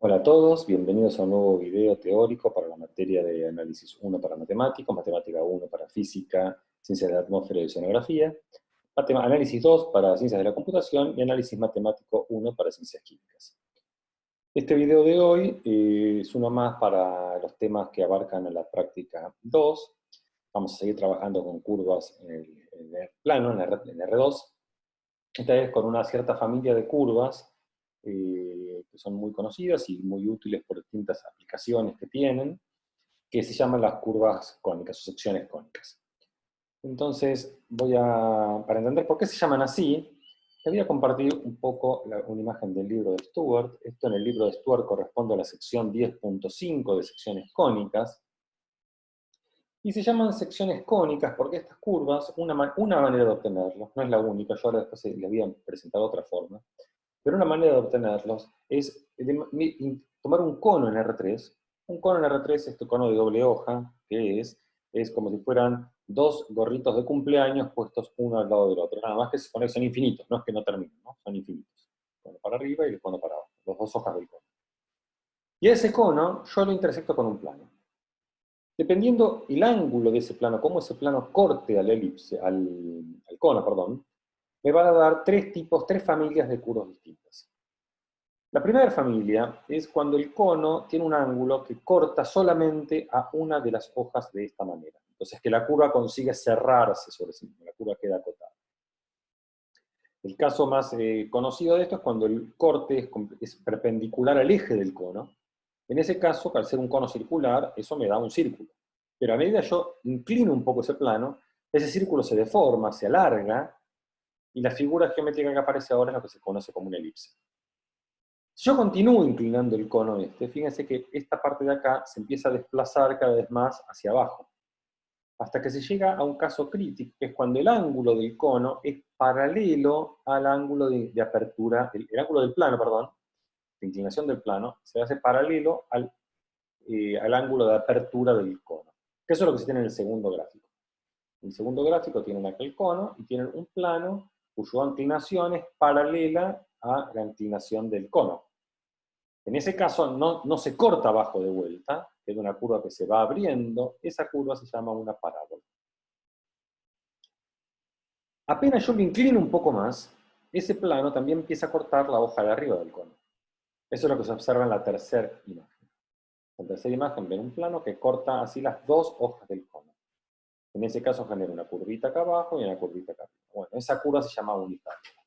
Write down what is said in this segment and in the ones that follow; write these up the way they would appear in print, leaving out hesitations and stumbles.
Hola a todos, bienvenidos a un nuevo video teórico para la materia de análisis 1 para matemáticos, matemática 1 para física, ciencias de la atmósfera y oceanografía, análisis 2 para ciencias de la computación y análisis matemático 1 para ciencias químicas. Este video de hoy es uno más para los temas que abarcan a la práctica 2. Vamos a seguir trabajando con curvas en el plano, en R2, esta vez con una cierta familia de curvas que son muy conocidas y muy útiles por distintas aplicaciones que tienen, que se llaman las curvas cónicas o secciones cónicas. Entonces, para entender por qué se llaman así, te voy a compartir un poco una imagen del libro de Stewart. Esto en el libro de Stewart corresponde a la sección 10.5 de secciones cónicas. Y se llaman secciones cónicas porque estas curvas, una manera de obtenerlos, no es la única, yo ahora después les voy a presentar otra forma, pero una manera de obtenerlos es tomar un cono en R3. Un cono en R3 es este cono de doble hoja, que es como si fueran dos gorritos de cumpleaños puestos uno al lado del otro. Nada más que se pone que son infinitos, no es que no terminen, ¿no? Son infinitos. El cono para arriba y el cono para abajo, las dos hojas del cono. Y ese cono yo lo intersecto con un plano. Dependiendo el ángulo de ese plano, cómo ese plano corte al elipse, al cono, perdón, me van a dar tres familias de curvas distintas. La primera familia es cuando el cono tiene un ángulo que corta solamente a una de las hojas de esta manera. Entonces que la curva consigue cerrarse sobre sí misma, la curva queda acotada. El caso más conocido de esto es cuando el corte es perpendicular al eje del cono. En ese caso, al ser un cono circular, eso me da un círculo. Pero a medida que yo inclino un poco ese plano, ese círculo se deforma, se alarga, y la figura geométrica que aparece ahora es lo que se conoce como una elipse. Si yo continúo inclinando el cono fíjense que esta parte de acá se empieza a desplazar cada vez más hacia abajo, hasta que se llega a un caso crítico, que es cuando el ángulo del cono es paralelo al ángulo de apertura, el ángulo del plano, perdón, de inclinación del plano, se hace paralelo al ángulo de apertura del cono. Que eso es lo que se tiene en el segundo gráfico. En el segundo gráfico tienen aquel cono y tienen un plano cuya inclinación es paralela a la inclinación del cono. En ese caso no se corta abajo de vuelta, es una curva que se va abriendo, esa curva se llama una parábola. Apenas yo lo inclino un poco más, ese plano también empieza a cortar la hoja de arriba del cono. Eso es lo que se observa en la tercera imagen. En la tercera imagen ven un plano que corta así las dos hojas del cono. En ese caso genera una curvita acá abajo y una curvita acá arriba. Bueno, esa curva se llama uniparábola.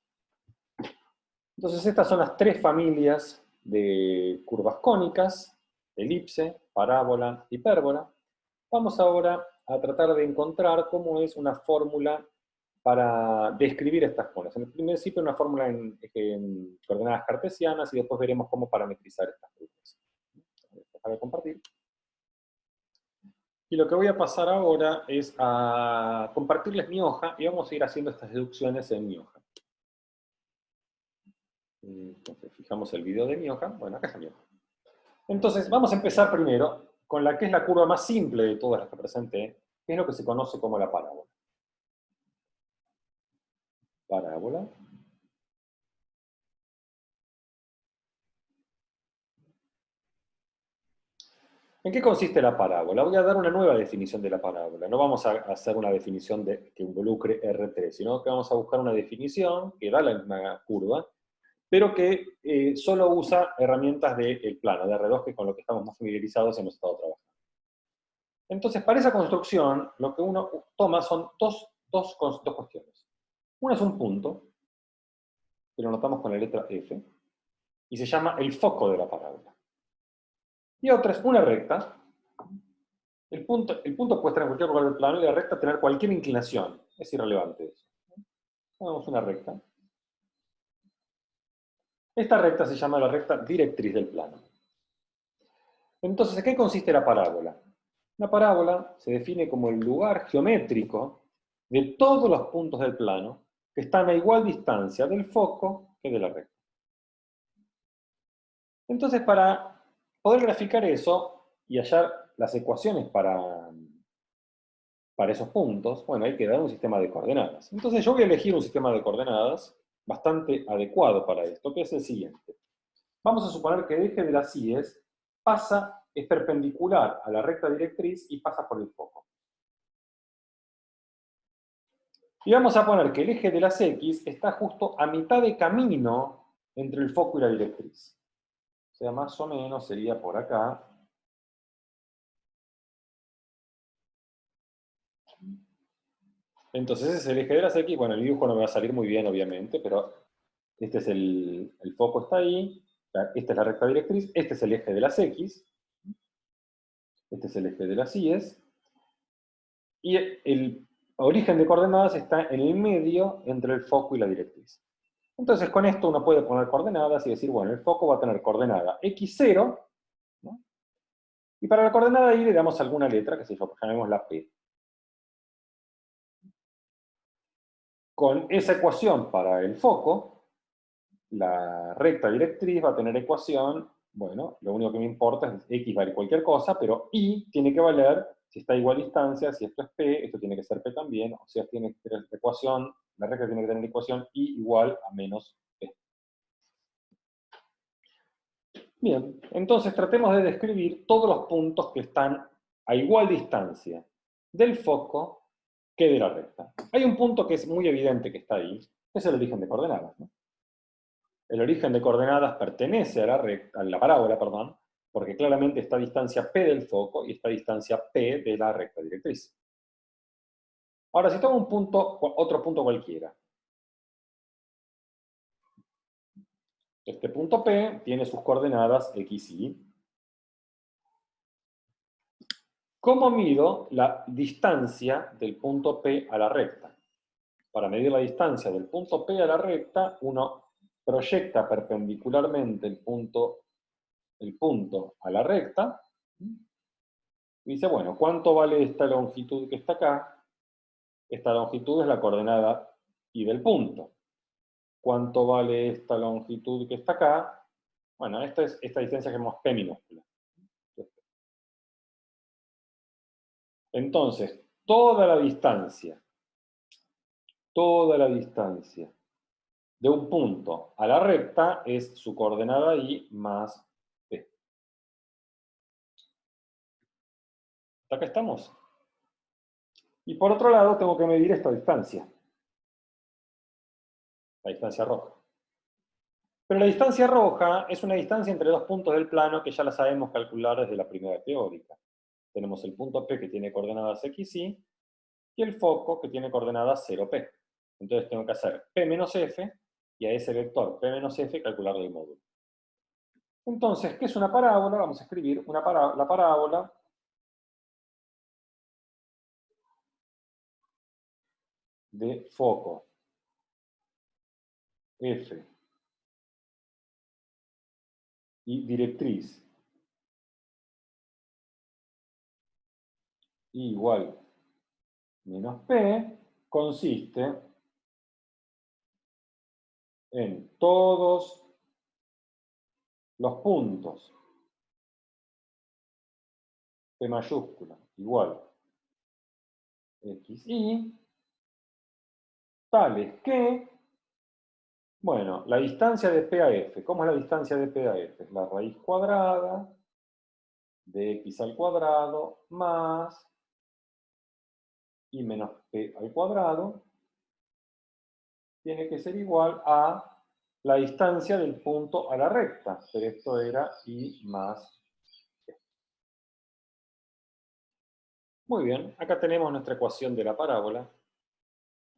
Entonces estas son las tres familias de curvas cónicas: elipse, parábola, hipérbola. Vamos ahora a tratar de encontrar cómo es una fórmula para describir estas curvas. En el principio una fórmula en coordenadas cartesianas y después veremos cómo parametrizar estas curvas. Déjame compartir. Y lo que voy a pasar ahora es a compartirles mi hoja y vamos a ir haciendo estas deducciones en mi hoja. Entonces, fijamos el video de mi hoja. Bueno, acá está mi hoja. Entonces, vamos a empezar primero con la que es la curva más simple de todas las que presenté, que es lo que se conoce como la parábola. Parábola. ¿En qué consiste la parábola? Voy a dar una nueva definición de la parábola. No vamos a hacer una definición que involucre R3, sino que vamos a buscar una definición que da la misma curva, pero que solo usa herramientas del plano, de R2, que es con lo que estamos más familiarizados y hemos estado trabajando. Entonces, para esa construcción, lo que uno toma son dos cuestiones. Una es un punto, que lo notamos con la letra F, y se llama el foco de la parábola. Y otra es una recta. El punto puede estar en cualquier lugar del plano y la recta tener cualquier inclinación. Es irrelevante eso. Tenemos una recta. Esta recta se llama la recta directriz del plano. Entonces, ¿en qué consiste la parábola? La parábola se define como el lugar geométrico de todos los puntos del plano que están a igual distancia del foco que de la recta. Entonces, para poder graficar eso y hallar las ecuaciones para esos puntos, bueno, hay que dar un sistema de coordenadas. Entonces yo voy a elegir un sistema de coordenadas bastante adecuado para esto, que es el siguiente. Vamos a suponer que el eje de las IES es perpendicular a la recta directriz y pasa por el foco. Y vamos a poner que el eje de las X está justo a mitad de camino entre el foco y la directriz. O sea, más o menos sería por acá. Entonces ese es el eje de las X. Bueno, el dibujo no me va a salir muy bien, obviamente, pero este es el foco está ahí. Esta es la recta directriz. Este es el eje de las X. Este es el eje de las Y's. Y el origen de coordenadas está en el medio entre el foco y la directriz. Entonces con esto uno puede poner coordenadas y decir, bueno, el foco va a tener coordenada x0, ¿no? Y para la coordenada y le damos alguna letra, que se llamemos la P. Con esa ecuación para el foco, la recta directriz va a tener ecuación, bueno, lo único que me importa es x vale cualquier cosa, pero y tiene que valer, si está a igual distancia, si esto es p, esto tiene que ser p también, o sea, tiene que tener la ecuación, la recta tiene que tener ecuación y igual a menos p. Bien, entonces tratemos de describir todos los puntos que están a igual distancia del foco que de la recta. Hay un punto que es muy evidente que está ahí, es el origen de coordenadas, ¿no? El origen de coordenadas pertenece a la parábola, perdón, porque claramente está a distancia P del foco y está a distancia P de la recta directriz. Ahora, si tomo un punto, otro punto cualquiera. Este punto P tiene sus coordenadas X y Y. ¿Cómo mido la distancia del punto P a la recta? Para medir la distancia del punto P a la recta, uno proyecta perpendicularmente el punto a la recta, y dice, bueno, ¿cuánto vale esta longitud que está acá? Esta longitud es la coordenada y del punto. ¿Cuánto vale esta longitud que está acá? Bueno, esta es esta distancia que llamamos P minúscula. Entonces, toda la distancia de un punto a la recta es su coordenada y más P. ¿Hasta acá estamos? Y por otro lado, tengo que medir esta distancia. La distancia roja. Pero la distancia roja es una distancia entre dos puntos del plano que ya la sabemos calcular desde la primera teórica. Tenemos el punto P que tiene coordenadas x, y el foco que tiene coordenadas 0P. Entonces tengo que hacer P menos F y a ese vector P menos F calcularle el módulo. Entonces, ¿qué es una parábola? Vamos a escribir la parábola de foco F y directriz I igual menos P consiste en todos los puntos P mayúscula igual XY tales que, bueno, la distancia de P a F. ¿Cómo es la distancia de P a F? Es la raíz cuadrada de x al cuadrado más y menos P al cuadrado tiene que ser igual a la distancia del punto a la recta, pero esto era y más P. Muy bien, acá tenemos nuestra ecuación de la parábola.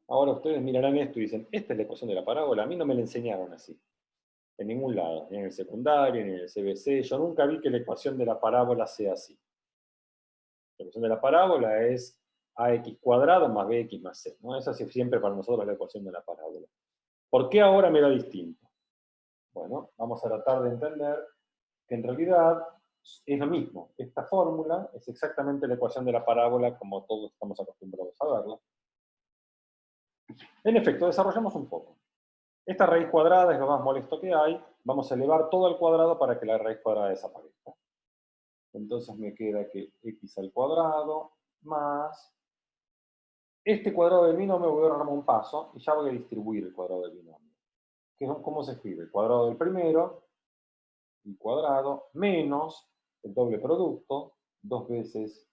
Ahora ustedes mirarán esto y dicen, esta es la ecuación de la parábola, a mí no me la enseñaron así. En ningún lado, ni en el secundario, ni en el CBC. Yo nunca vi que la ecuación de la parábola sea así. La ecuación de la parábola es ax cuadrado más bx más c, ¿no? Esa es siempre para nosotros la ecuación de la parábola. ¿Por qué ahora me da distinto? Bueno, vamos a tratar de entender que en realidad es lo mismo. Esta fórmula es exactamente la ecuación de la parábola como todos estamos acostumbrados a verla. En efecto, desarrollamos un poco. Esta raíz cuadrada es lo más molesto que hay. Vamos a elevar todo al cuadrado para que la raíz cuadrada desaparezca. Entonces me queda que x al cuadrado más... Este cuadrado del binomio voy a ahorrarme un paso y ya voy a distribuir el cuadrado del binomio. ¿Cómo se escribe? El cuadrado del primero y cuadrado menos el doble producto, 2 veces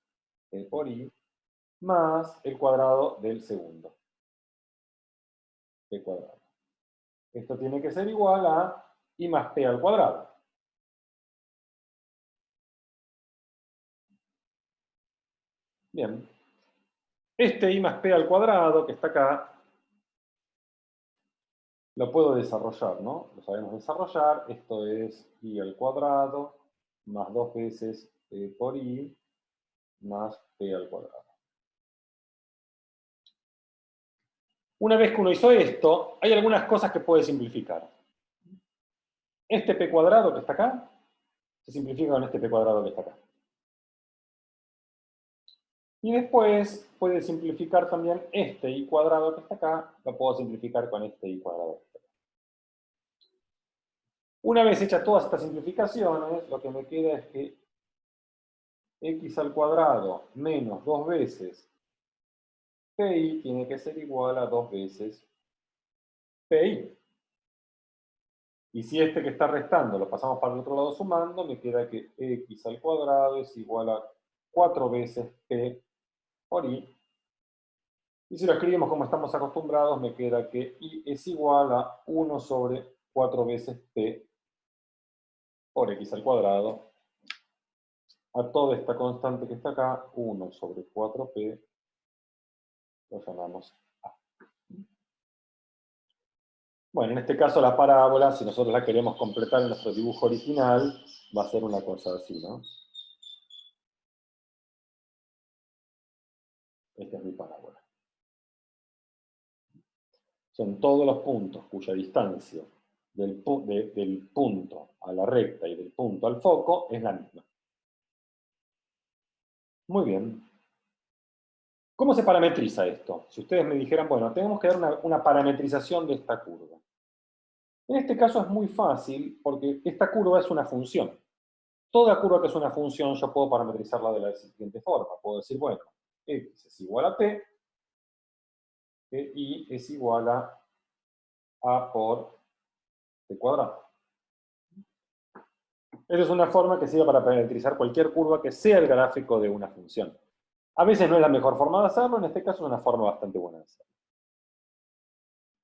p por i, más el cuadrado del segundo, p cuadrado. Esto tiene que ser igual a i más p al cuadrado. Bien. Este i más p al cuadrado, que está acá, lo puedo desarrollar, ¿no? Lo sabemos desarrollar. Esto es i al cuadrado más 2 veces p por i más p al cuadrado. Una vez que uno hizo esto, hay algunas cosas que puede simplificar. Este p cuadrado que está acá, se simplifica con este p cuadrado que está acá. Y después puede simplificar también este i cuadrado que está acá, lo puedo simplificar con este i cuadrado que está acá. Una vez hechas todas estas simplificaciones, lo que me queda es que x al cuadrado menos 2 veces pi tiene que ser igual a 2 veces pi. Y si este que está restando lo pasamos para el otro lado sumando, me queda que x al cuadrado es igual a 4 veces p por i. Y si lo escribimos como estamos acostumbrados, me queda que i es igual a 1 sobre 4 veces p por x al cuadrado. A toda esta constante que está acá, 1 sobre 4p, lo llamamos a. Bueno, en este caso la parábola, si nosotros la queremos completar en nuestro dibujo original, va a ser una cosa así, ¿no? Esta es mi parábola. Son todos los puntos cuya distancia del punto a la recta y del punto al foco es la misma. Muy bien. ¿Cómo se parametriza esto? Si ustedes me dijeran, bueno, tenemos que dar una parametrización de esta curva. En este caso es muy fácil porque esta curva es una función. Toda curva que es una función yo puedo parametrizarla de la siguiente forma. Puedo decir, bueno, x es igual a t, que y es igual a por t cuadrado. Esa es una forma que sirve para parametrizar cualquier curva que sea el gráfico de una función. A veces no es la mejor forma de hacerlo, en este caso es una forma bastante buena de hacerlo.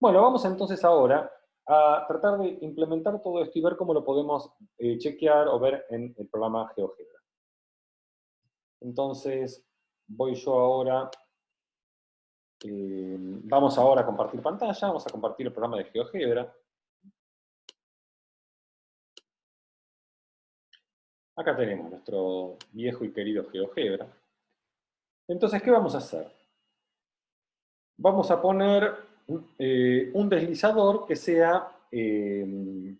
Bueno, vamos entonces ahora a tratar de implementar todo esto y ver cómo lo podemos chequear o ver en el programa GeoGebra. Entonces, voy yo ahora, vamos ahora a compartir pantalla, vamos a compartir el programa de GeoGebra. Acá tenemos nuestro viejo y querido GeoGebra. Entonces, ¿qué vamos a hacer? Vamos a poner un deslizador que sea el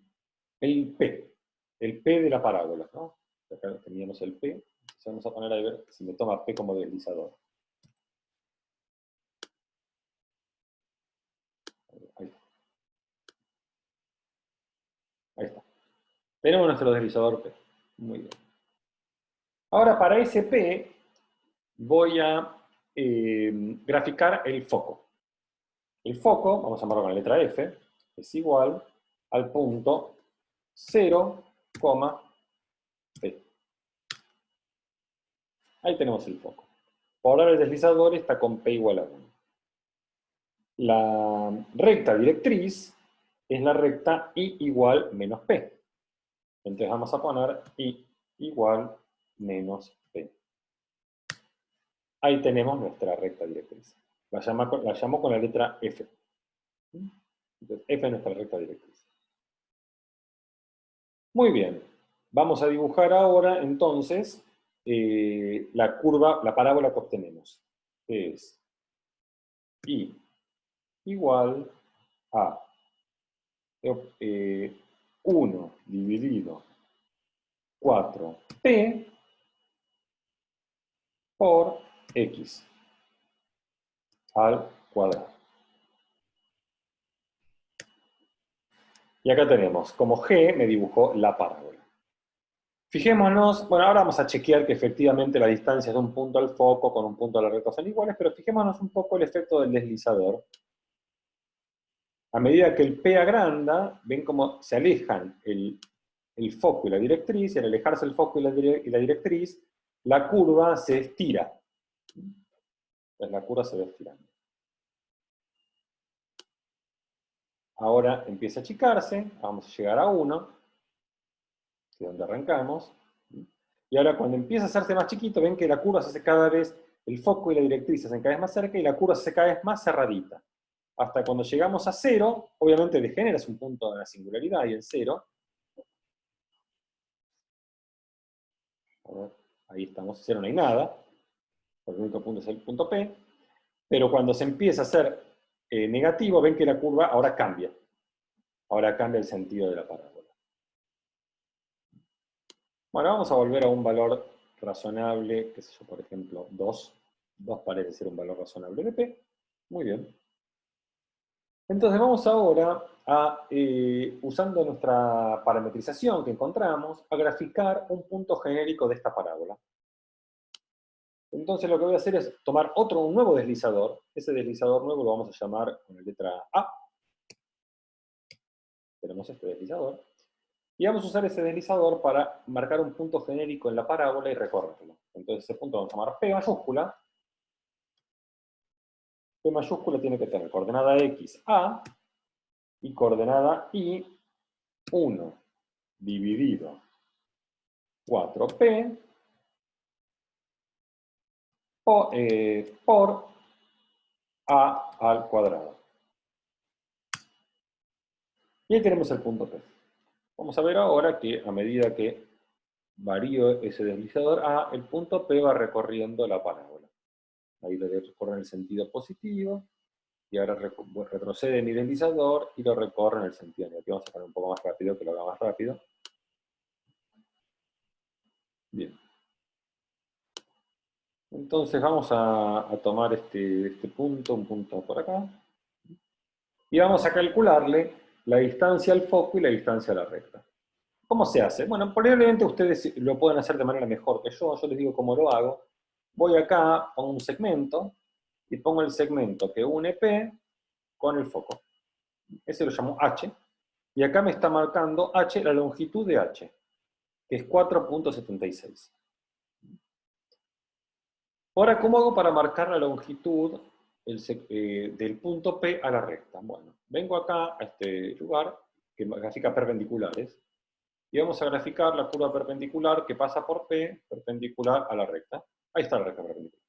P de la parábola, ¿no? Acá teníamos el P, entonces vamos a poner a ver si me toma P como deslizador. Ahí está. Ahí está. Tenemos nuestro deslizador P. Muy bien. Ahora para ese P voy a graficar el foco. El foco, vamos a llamarlo con la letra F, es igual al punto 0, P. Ahí tenemos el foco. Por ahora el deslizador está con P igual a 1. La recta directriz es la recta I igual menos P. Entonces vamos a poner I igual menos P. Ahí tenemos nuestra recta directriz. La llamo con la letra F. Entonces F es nuestra recta directriz. Muy bien. Vamos a dibujar ahora entonces la curva, la parábola que obtenemos. Que es I igual a 1 dividido 4p por x al cuadrado. Y acá tenemos, como g me dibujó la parábola. Fijémonos, bueno, ahora vamos a chequear que efectivamente las distancias de un punto al foco con un punto a la recta son iguales, pero fijémonos un poco el efecto del deslizador. A medida que el P agranda, ven cómo se alejan el el foco y la directriz, y al alejarse el foco y la directriz, la curva se estira. Entonces la curva se va estirando. Ahora empieza a achicarse, vamos a llegar a 1, que es donde arrancamos. Y ahora cuando empieza a hacerse más chiquito, ven que la curva se hace cada vez, el foco y la directriz se hacen cada vez más cerca y la curva se hace cada vez más cerradita. Hasta cuando llegamos a 0, obviamente degenera, es un punto de la singularidad y el 0. A ver, ahí estamos, 0 no hay nada. El único punto es el punto P. Pero cuando se empieza a hacer negativo, ven que la curva ahora cambia. Ahora cambia el sentido de la parábola. Bueno, vamos a volver a un valor razonable, qué sé yo, por ejemplo, 2. 2 parece ser un valor razonable de P. Muy bien. Entonces vamos ahora a, usando nuestra parametrización que encontramos, a graficar un punto genérico de esta parábola. Entonces lo que voy a hacer es tomar un nuevo deslizador. Ese deslizador nuevo lo vamos a llamar con la letra A. Tenemos este deslizador. Y vamos a usar ese deslizador para marcar un punto genérico en la parábola y recorrerlo. Entonces ese punto lo vamos a llamar P mayúscula. P mayúscula tiene que tener coordenada X, A, y coordenada Y, 1 dividido 4P por A al cuadrado. Y ahí tenemos el punto P. Vamos a ver ahora que a medida que varío ese deslizador A, el punto P va recorriendo la parábola. Ahí lo recorre en el sentido positivo, y ahora retrocede mi deslizador y lo recorre en el sentido negativo. Vamos a sacar un poco más rápido, que lo haga más rápido. Bien. Entonces vamos a tomar este punto, un punto por acá, y vamos a calcularle la distancia al foco y la distancia a la recta. ¿Cómo se hace? Bueno, probablemente ustedes lo pueden hacer de manera mejor que yo les digo cómo lo hago. Voy acá, pongo un segmento, y pongo el segmento que une P con el foco. Ese lo llamo H, y acá me está marcando H, la longitud de H, que es 4.76. Ahora, ¿cómo hago para marcar la longitud del punto P a la recta? Bueno, vengo acá a este lugar, que grafica perpendiculares, y vamos a graficar la curva perpendicular que pasa por P, perpendicular a la recta. Ahí está la recta perpendicular.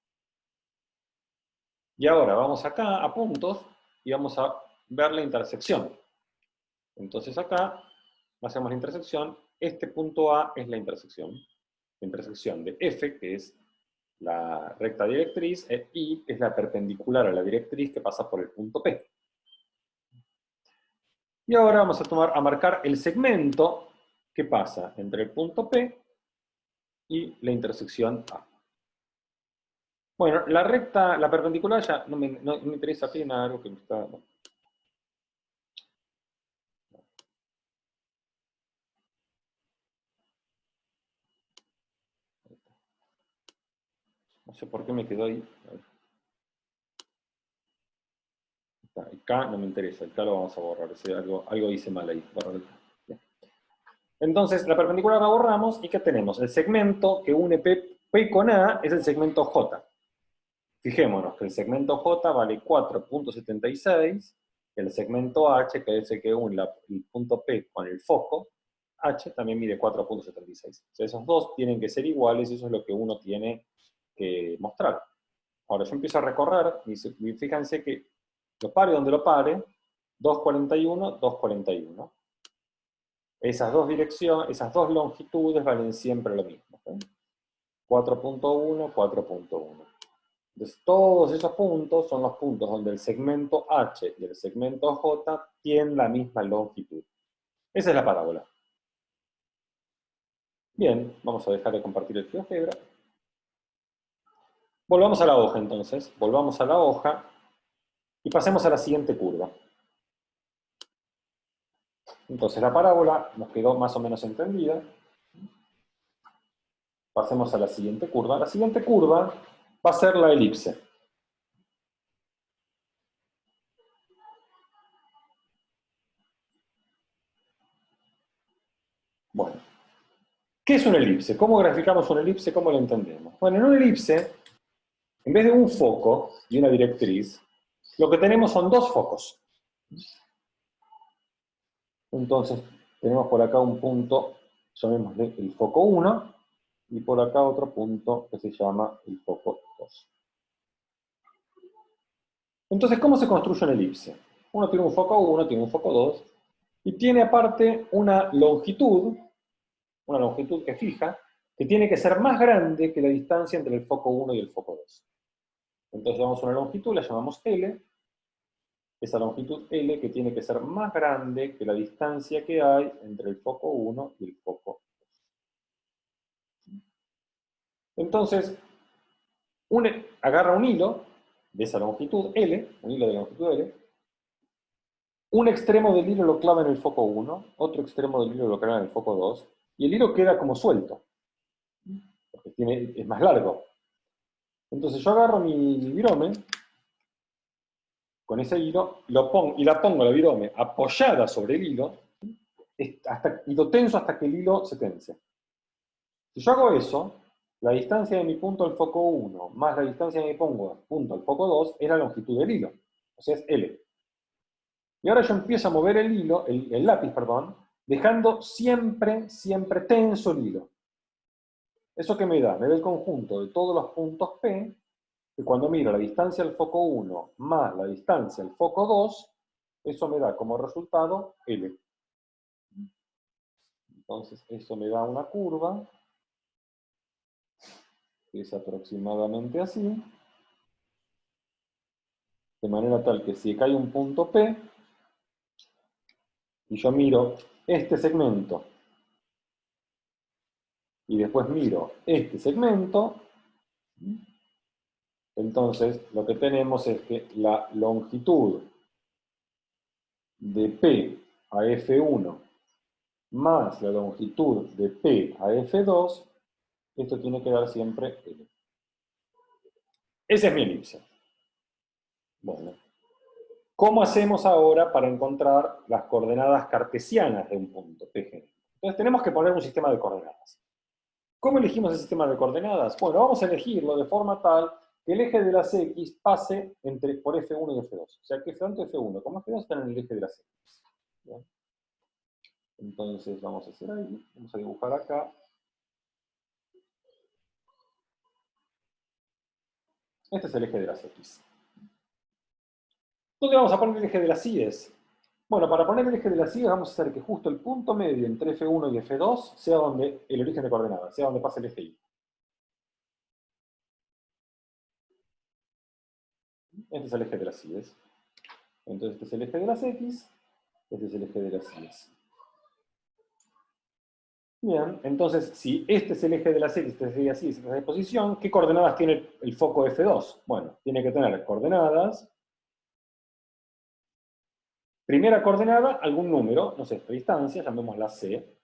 Y ahora vamos acá a puntos, y vamos a ver la intersección. Entonces acá hacemos la intersección, este punto A es la intersección de F, que es la recta directriz, e I es la perpendicular a la directriz que pasa por el punto P. Y ahora vamos a marcar el segmento que pasa entre el punto P y la intersección A. Bueno, la recta, la perpendicular ya no me interesa apenas, algo que me está... Bueno. No sé por qué me quedó ahí. El K no me interesa, el K lo vamos a borrar. Algo hice mal ahí. Borrar el K. Entonces, la perpendicular la borramos, ¿y qué tenemos? El segmento que une P con A es el segmento J. Fijémonos que el segmento J vale 4.76, y el segmento H, que es el que une el punto P con el foco, H también mide 4.76. O sea, esos dos tienen que ser iguales, y eso es lo que uno tiene que mostrar. Ahora yo empiezo a recorrer, y fíjense que lo pare donde lo pare, 241, 241. Esas dos direcciones, esas dos longitudes valen siempre lo mismo. 4.1, 4.1. Entonces, todos esos puntos son los puntos donde el segmento H y el segmento J tienen la misma longitud. Esa es la parábola. Bien, vamos a dejar de compartir el GeoGebra. Volvamos a la hoja entonces, volvamos a la hoja y pasemos a la siguiente curva. Entonces la parábola nos quedó más o menos entendida. Pasemos a la siguiente curva. La siguiente curva va a ser la elipse. Bueno, ¿Qué es una elipse? ¿Cómo graficamos una elipse? ¿Cómo la entendemos? Bueno, en una elipse, en vez de un foco y una directriz, lo que tenemos son dos focos. Entonces, tenemos por acá un punto, llamémosle el foco 1, y por acá otro punto que se llama el foco 2. Entonces, ¿cómo se construye una elipse? Uno tiene un foco 1, tiene un foco 2, y tiene aparte una longitud que es fija, que tiene que ser más grande que la distancia entre el foco 1 y el foco 2. Entonces, damos una longitud, la llamamos L, esa longitud L que tiene que ser más grande que la distancia que hay entre el foco 1 y el foco 2. Entonces, agarra un hilo de esa longitud L, un hilo de longitud L, un extremo del hilo lo clava en el foco 1, otro extremo del hilo lo clava en el foco 2, y el hilo queda como suelto, porque es más largo. Entonces yo agarro mi virome, con ese hilo, y la pongo la virome apoyada sobre el hilo, y lo tenso hasta que el hilo se tense. Si yo hago eso, la distancia de mi punto al foco 1 más la distancia de mi punto al foco 2 es la longitud del hilo, o sea, es L. Y ahora yo empiezo a mover el hilo, el lápiz, perdón, dejando siempre, siempre tenso el hilo. ¿Eso qué me da? Me da el conjunto de todos los puntos P, que cuando miro la distancia al foco 1 más la distancia al foco 2, eso me da como resultado L. Entonces, eso me da una curva, que es aproximadamente así, de manera tal que si acá hay un punto P, y yo miro este segmento, y después miro este segmento, entonces lo que tenemos es que la longitud de P a F1 más la longitud de P a F2, esto tiene que dar siempre L. Esa es mi elipse. Bueno, ¿cómo hacemos ahora para encontrar las coordenadas cartesianas de un punto P genérico? Entonces tenemos que poner un sistema de coordenadas. ¿Cómo elegimos el sistema de coordenadas? Bueno, vamos a elegirlo de forma tal que el eje de las X pase por F1 y F2. O sea, que tanto F1 como F2 están en el eje de las X. ¿Bien? Entonces vamos a hacer ahí, vamos a dibujar acá. Este es el eje de las X. ¿Dónde vamos a poner el eje de las Y's? Bueno, para poner el eje de las Y's vamos a hacer que justo el punto medio entre F1 y F2 sea donde el origen de coordenadas, sea donde pase el eje Y. Este es el eje de las Y's. Entonces este es el eje de las X, este es el eje de las Y's. Bien, entonces si este es el eje de las X, este sería así, esta es la posición, ¿qué coordenadas tiene el foco F2? Bueno, tiene que tener coordenadas. Primera coordenada, algún número, no sé, esta distancia, llamémosla C.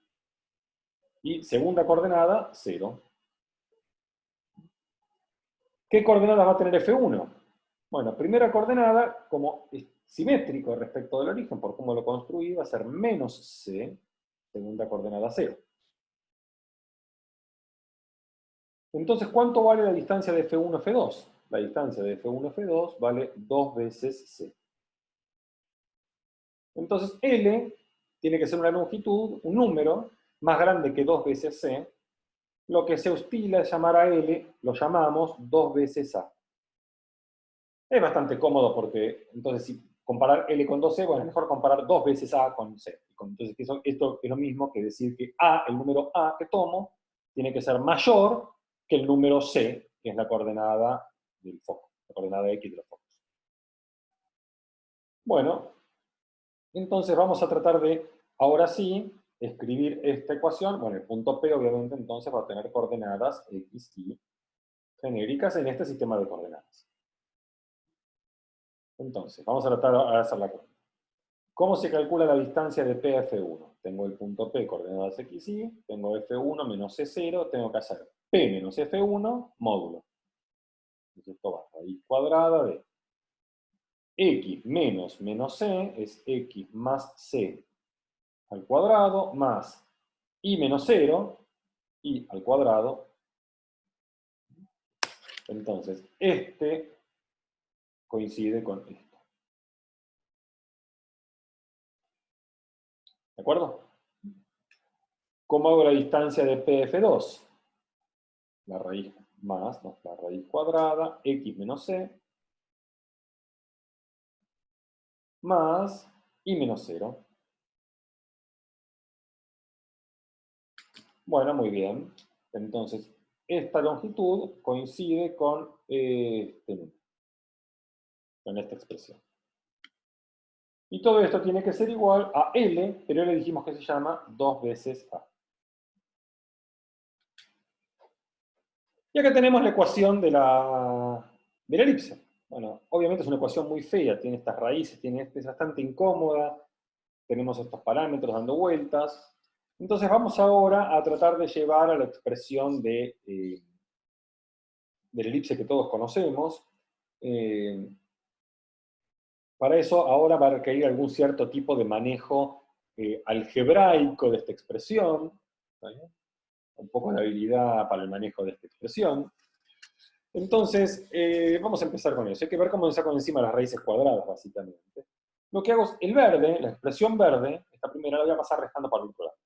Y segunda coordenada, 0. ¿Qué coordenadas va a tener F1? Bueno, primera coordenada, como es simétrico respecto del origen, por cómo lo construí, va a ser menos C, segunda coordenada 0. Entonces, ¿cuánto vale la distancia de F1 a F2? La distancia de F1 a F2 vale 2 veces C. Entonces, L tiene que ser una longitud, un número, más grande que 2 veces C. Lo que se estila es llamar a L, lo llamamos 2 veces A. Es bastante cómodo porque, entonces, si comparar L con 2C, bueno, es mejor comparar 2 veces A con C. Entonces, esto es lo mismo que decir que A, el número A que tomo, tiene que ser mayor que el número C, que es la coordenada del foco, la coordenada X de los focos. Bueno, entonces vamos a tratar de, ahora sí, escribir esta ecuación. Bueno, el punto P, obviamente, entonces va a tener coordenadas X y genéricas en este sistema de coordenadas. Entonces, vamos a tratar de hacer la cuenta. ¿Cómo se calcula la distancia de P a F1? Tengo el punto P, coordenadas X, Y, tengo F1 menos C0, tengo que hacer P menos F1 módulo. Entonces esto va raíz cuadrada de X menos C es X más C al cuadrado más Y menos 0, y al cuadrado. Entonces, este coincide con esto. ¿De acuerdo? ¿Cómo hago la distancia de PF2? La raíz más, no, la raíz cuadrada, x menos c, más y menos 0. Bueno, muy bien. Entonces, esta longitud coincide con esta expresión. Y todo esto tiene que ser igual a L, pero le dijimos que se llama 2 veces A. Y acá tenemos la ecuación de la elipse. Bueno, obviamente es una ecuación muy fea, tiene estas raíces, es bastante incómoda, tenemos estos parámetros dando vueltas. Entonces vamos ahora a tratar de llevar a la expresión de la elipse que todos conocemos. Para eso ahora va a requerir algún cierto tipo de manejo algebraico de esta expresión, ¿sí? Un poco de habilidad para el manejo de esta expresión. Entonces, vamos a empezar con eso. Hay que ver cómo se sacan encima las raíces cuadradas, básicamente. Lo que hago es, el verde, la expresión verde, esta primera la voy a pasar restando para el otro lado.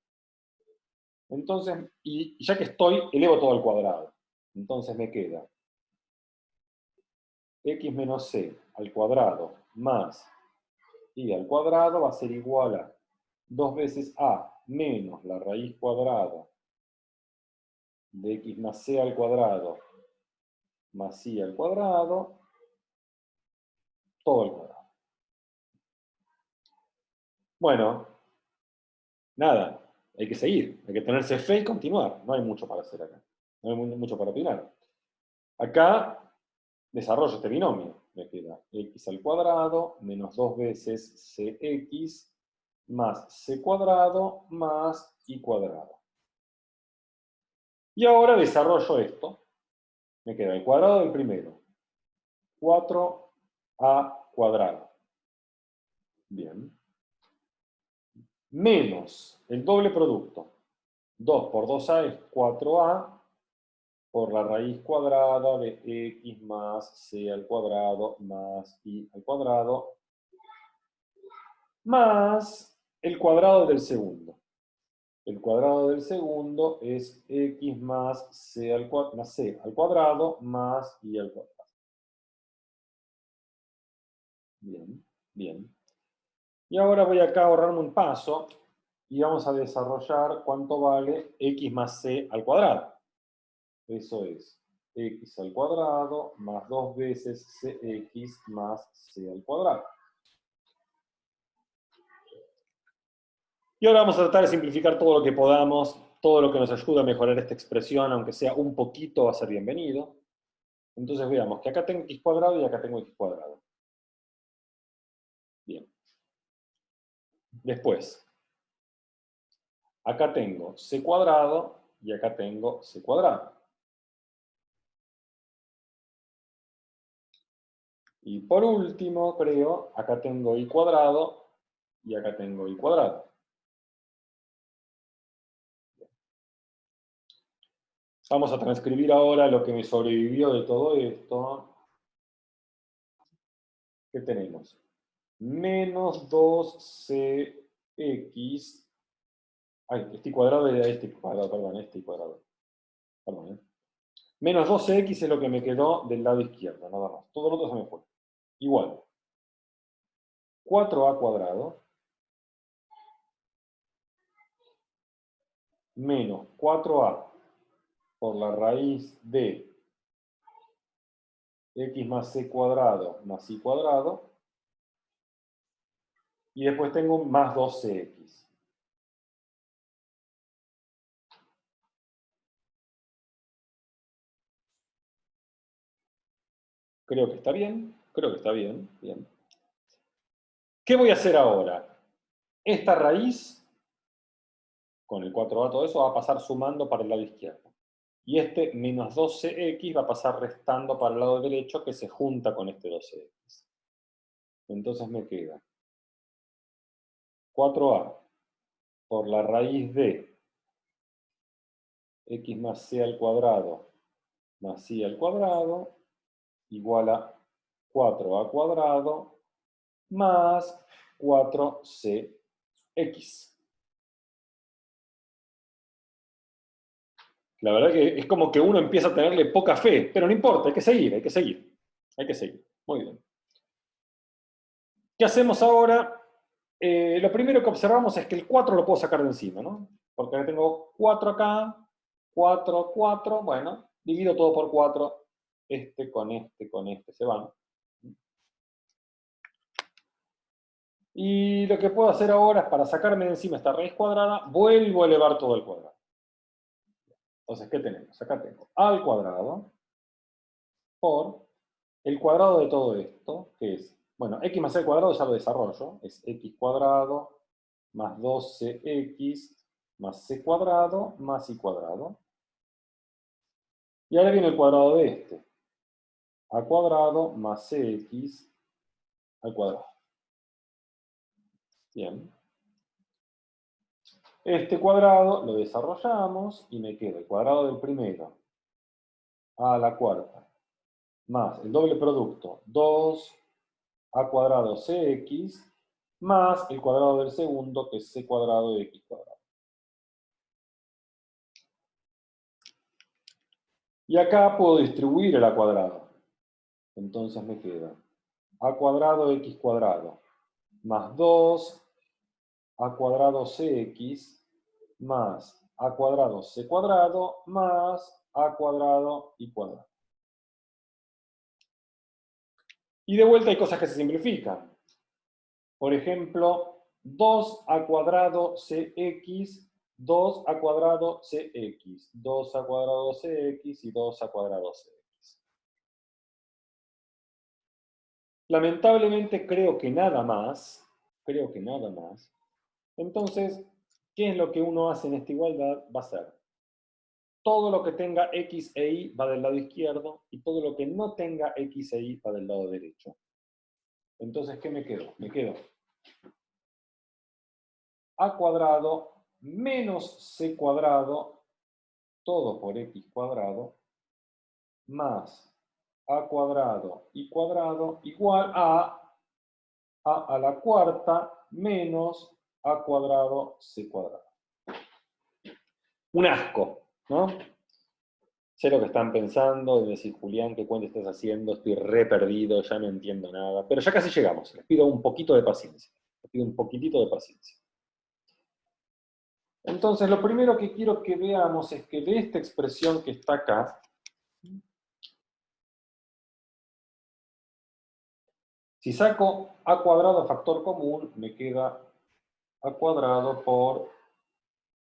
Entonces, y ya que estoy, elevo todo al cuadrado. Entonces me queda x menos c al cuadrado más y al cuadrado va a ser igual a 2 veces a menos la raíz cuadrada de x más c al cuadrado más i al cuadrado, todo al cuadrado. Bueno, nada, hay que seguir, hay que tenerse fe y continuar. No hay mucho para hacer acá, no hay mucho para opinar. Acá desarrollo este binomio. Me queda x al cuadrado menos 2 veces cx más c cuadrado más i cuadrado. Y ahora desarrollo esto. Me queda el cuadrado del primero. 4a cuadrado. Bien. Menos el doble producto. 2 por 2a es 4a por la raíz cuadrada de x más c al cuadrado más i al cuadrado más el cuadrado del segundo. El cuadrado del segundo es x más c al cuadrado más i al cuadrado. Bien, bien. Y ahora voy acá a ahorrarme un paso y vamos a desarrollar cuánto vale x más c al cuadrado. Eso es x al cuadrado más 2 veces cx más c al cuadrado. Y ahora vamos a tratar de simplificar todo lo que podamos, todo lo que nos ayude a mejorar esta expresión, aunque sea un poquito, va a ser bienvenido. Entonces veamos que acá tengo x cuadrado y acá tengo x cuadrado. Bien. Después, acá tengo c cuadrado y acá tengo c cuadrado. Y por último, creo, acá tengo i cuadrado y acá tengo i cuadrado. Vamos a transcribir ahora lo que me sobrevivió de todo esto. ¿Qué tenemos? Menos 2cx. Ay, este cuadrado era este cuadrado, perdón, este cuadrado. Perdón, Menos 12x es lo que me quedó del lado izquierdo, nada más. Todo lo otro se me fue. Igual. 4a cuadrado menos 4a por la raíz de x más c cuadrado más i cuadrado. Y después tengo más 12x. Creo que está bien. Creo que está bien. Bien. ¿Qué voy a hacer ahora? Esta raíz, con el 4a, todo eso, va a pasar sumando para el lado izquierdo. Y este menos 12x va a pasar restando para el lado derecho, que se junta con este 12x. Entonces me queda 4a por la raíz de x más c al cuadrado más y al cuadrado igual a 4a cuadrado más 4cx. La verdad que es como que uno empieza a tenerle poca fe, pero no importa, hay que seguir, hay que seguir. Hay que seguir. Muy bien. ¿Qué hacemos ahora? Lo primero que observamos es que el 4 lo puedo sacar de encima, ¿no? Porque ahora tengo 4 acá, 4, 4, bueno, divido todo por 4, este con este se van. Y lo que puedo hacer ahora es, para sacarme de encima esta raíz cuadrada, vuelvo a elevar todo al cuadrado. Entonces, ¿qué tenemos? Acá tengo a al cuadrado por el cuadrado de todo esto, que es, bueno, x más c al cuadrado ya lo desarrollo, es x cuadrado más 12x más c cuadrado más y cuadrado. Y ahora viene el cuadrado de este. A cuadrado más cx al cuadrado. Bien. Este cuadrado lo desarrollamos y me queda el cuadrado del primero a la cuarta más el doble producto 2a cuadrado cx más el cuadrado del segundo, que es c cuadrado de x cuadrado. Y acá puedo distribuir el a cuadrado. Entonces me queda a cuadrado x cuadrado más 2 a cuadrado cx más a cuadrado c cuadrado más a cuadrado y cuadrado. Y de vuelta hay cosas que se simplifican. Por ejemplo, 2a cuadrado cx, 2a cuadrado cx, 2a cuadrado cx y 2a cuadrado cx. Lamentablemente creo que nada más. Entonces, ¿qué es lo que uno hace en esta igualdad? Va a ser todo lo que tenga x e y va del lado izquierdo y todo lo que no tenga x e y va del lado derecho. Entonces, ¿qué me quedo? Me quedo a cuadrado menos c cuadrado, todo por x cuadrado, más a cuadrado y cuadrado igual a la cuarta menos a cuadrado c cuadrado. Un asco, ¿no? Sé lo que están pensando, de decir, Julián, ¿qué cuenta estás haciendo? Estoy re perdido, ya no entiendo nada. Pero ya casi llegamos. Les pido un poquito de paciencia. Les pido un poquitito de paciencia. Entonces, lo primero que quiero que veamos es que de esta expresión que está acá, si saco a cuadrado factor común, me queda a cuadrado por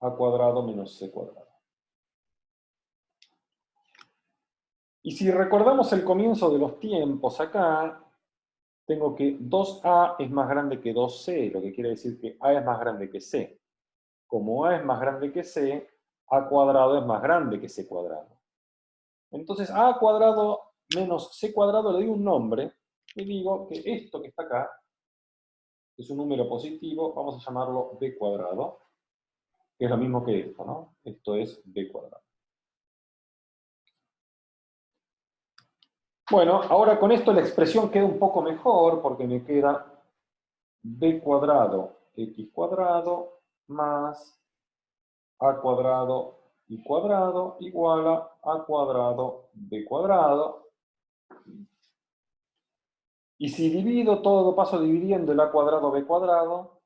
a cuadrado menos c cuadrado. Y si recordamos el comienzo de los tiempos acá, tengo que 2a es más grande que 2c, lo que quiere decir que a es más grande que c. Como a es más grande que c, a cuadrado es más grande que c cuadrado. Entonces, a cuadrado menos c cuadrado le doy un nombre y digo que esto que está acá es un número positivo, vamos a llamarlo b cuadrado, que es lo mismo que esto, ¿no? Esto es b cuadrado. Bueno, ahora con esto la expresión queda un poco mejor porque me queda b cuadrado x cuadrado más a cuadrado y cuadrado igual a cuadrado b cuadrado. Y si divido todo, paso dividiendo el a cuadrado b cuadrado,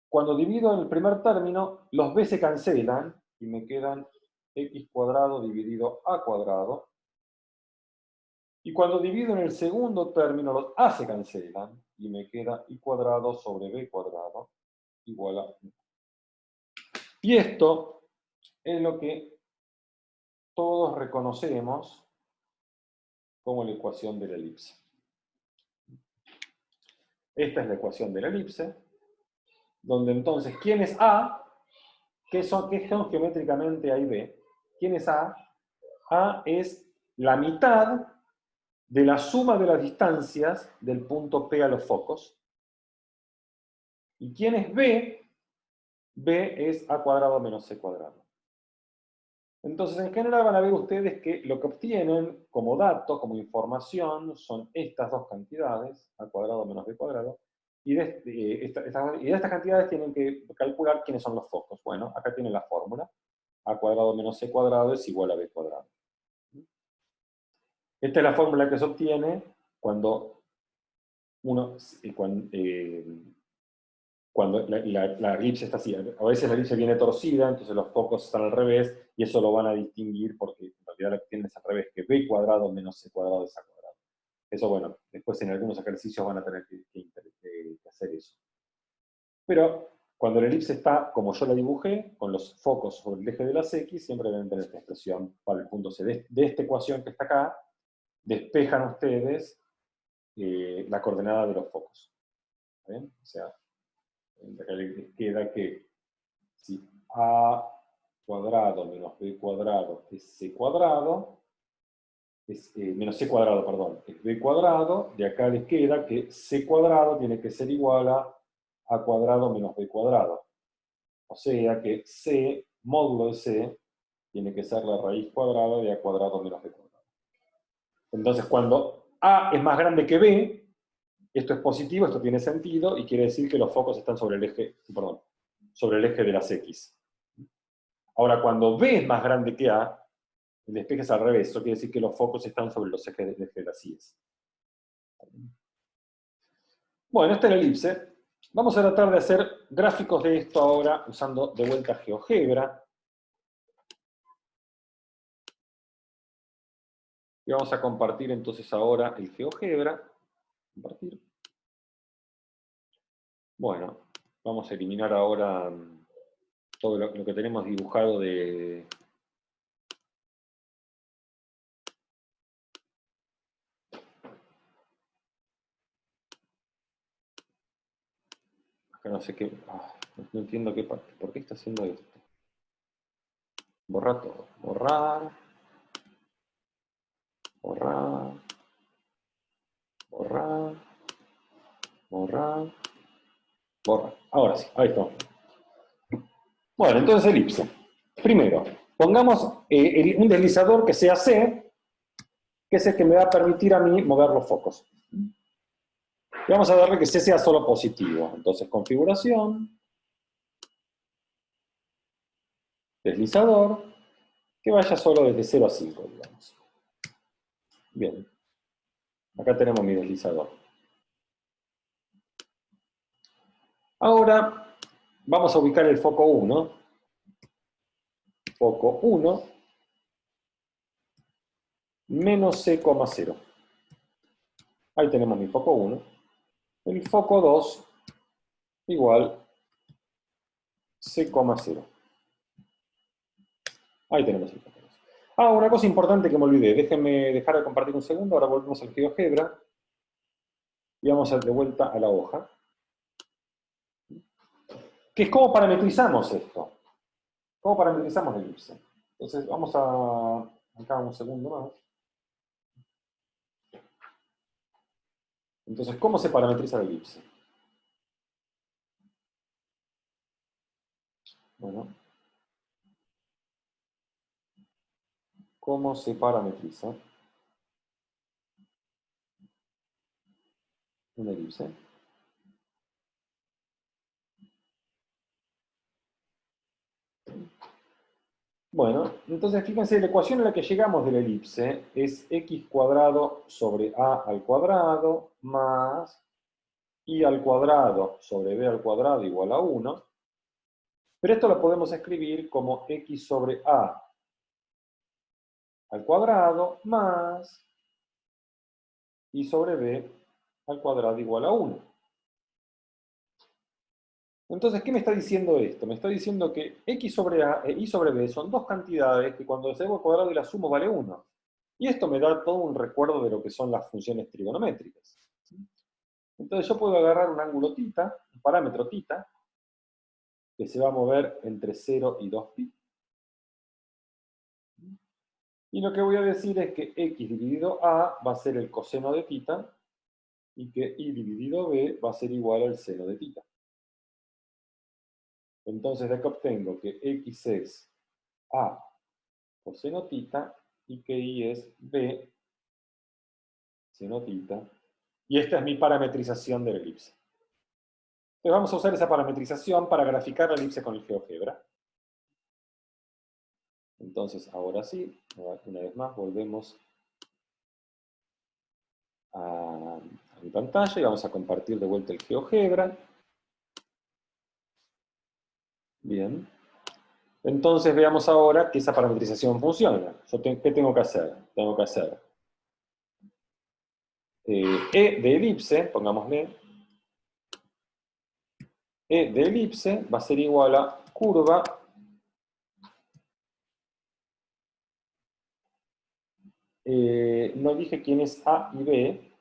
cuando divido en el primer término, los b se cancelan y me quedan x cuadrado dividido a cuadrado. Y cuando divido en el segundo término, los a se cancelan y me queda y cuadrado sobre b cuadrado igual a 1. Y esto es lo que todos reconocemos como la ecuación de la elipse. Esta es la ecuación de la elipse, donde entonces, ¿quién es A? ¿Qué son geométricamente A y B? ¿Quién es A? A es la mitad de la suma de las distancias del punto P a los focos. ¿Y quién es B? B es A cuadrado menos C cuadrado. Entonces, en general van a ver ustedes que lo que obtienen como dato, como información, son estas dos cantidades, a cuadrado menos b cuadrado, y y de estas cantidades tienen que calcular quiénes son los focos. Bueno, acá tienen la fórmula. A cuadrado menos c cuadrado es igual a b cuadrado. Esta es la fórmula que se obtiene cuando uno, cuando la elipse está así. A veces la elipse viene torcida, entonces los focos están al revés, y eso lo van a distinguir porque en realidad lo que tienen es al revés, que b cuadrado menos c cuadrado es a cuadrado. Eso, bueno, después en algunos ejercicios van a tener que hacer eso. Pero cuando la elipse está, como yo la dibujé, con los focos sobre el eje de las x, siempre deben tener esta expresión para el punto C. De esta ecuación que está acá, despejan ustedes la coordenada de los focos. ¿Está bien? O sea, acá les queda que si a cuadrado menos b cuadrado es c cuadrado, menos c cuadrado, perdón, es b cuadrado, de acá les queda que c cuadrado tiene que ser igual a cuadrado menos b cuadrado. O sea que c, módulo de c, tiene que ser la raíz cuadrada de a cuadrado menos b cuadrado. Entonces, cuando a es más grande que b, esto es positivo, esto tiene sentido, y quiere decir que los focos están sobre el eje, perdón, sobre el eje de las x. Ahora, cuando b es más grande que a, el despeje es al revés, eso quiere decir que los focos están sobre los ejes de las y. Bueno, esta es la elipse. Vamos a tratar de hacer gráficos de esto ahora usando de vuelta GeoGebra. Y vamos a compartir entonces ahora el GeoGebra. Compartir. Bueno, vamos a eliminar ahora todo lo que tenemos dibujado de... Acá no sé qué... no entiendo qué parte. ¿Por qué está haciendo esto? Borrar todo. Borrar. Borrar. Borrar. Borrar. Borrar. Ahora sí, ahí está. Bueno, entonces elipse. Primero, pongamos un deslizador que sea C, que es el que me va a permitir a mí mover los focos. Y vamos a darle que C sea solo positivo. Entonces, configuración, deslizador, que vaya solo desde 0 a 5, digamos. Bien. Acá tenemos mi deslizador. Ahora, vamos a ubicar el foco 1. Foco 1 menos C,0. Ahí tenemos mi foco 1. El foco 2 igual C,0. Ahí tenemos el foco 2. Una cosa importante que me olvidé. Déjenme dejar de compartir un segundo. Ahora volvemos al GeoGebra. Y vamos de vuelta a la hoja. Que es cómo parametrizamos esto. ¿Cómo parametrizamos la elipse? Entonces, vamos a... Acá un segundo más. Entonces, ¿cómo se parametriza la elipse? Bueno, ¿cómo se parametriza una elipse? Bueno, entonces fíjense, la ecuación a la que llegamos de la elipse es x cuadrado sobre a al cuadrado más y al cuadrado sobre b al cuadrado igual a 1. Pero esto lo podemos escribir como x sobre a al cuadrado más y sobre b al cuadrado igual a 1. Entonces, ¿qué me está diciendo esto? Me está diciendo que x sobre a e y sobre b son dos cantidades que cuando las llevo al cuadrado y las sumo vale 1. Y esto me da todo un recuerdo de lo que son las funciones trigonométricas. Entonces yo puedo agarrar un ángulo θ, un parámetro θ, que se va a mover entre 0 y 2π. Y lo que voy a decir es que x dividido a va a ser el coseno de θ, y que y dividido b va a ser igual al seno de θ. Entonces de acá obtengo que x es a coseno tita, y que I es B seno tita, y esta es mi parametrización de la elipse. Entonces vamos a usar esa parametrización para graficar la elipse con el GeoGebra. Entonces, ahora sí, una vez más, volvemos a mi pantalla y vamos a compartir de vuelta el GeoGebra. Bien. Entonces veamos ahora que esa parametrización funciona. ¿Qué tengo que hacer? Tengo que hacer E de elipse, pongámosle, E de elipse va a ser igual a curva no dije quién es A y B.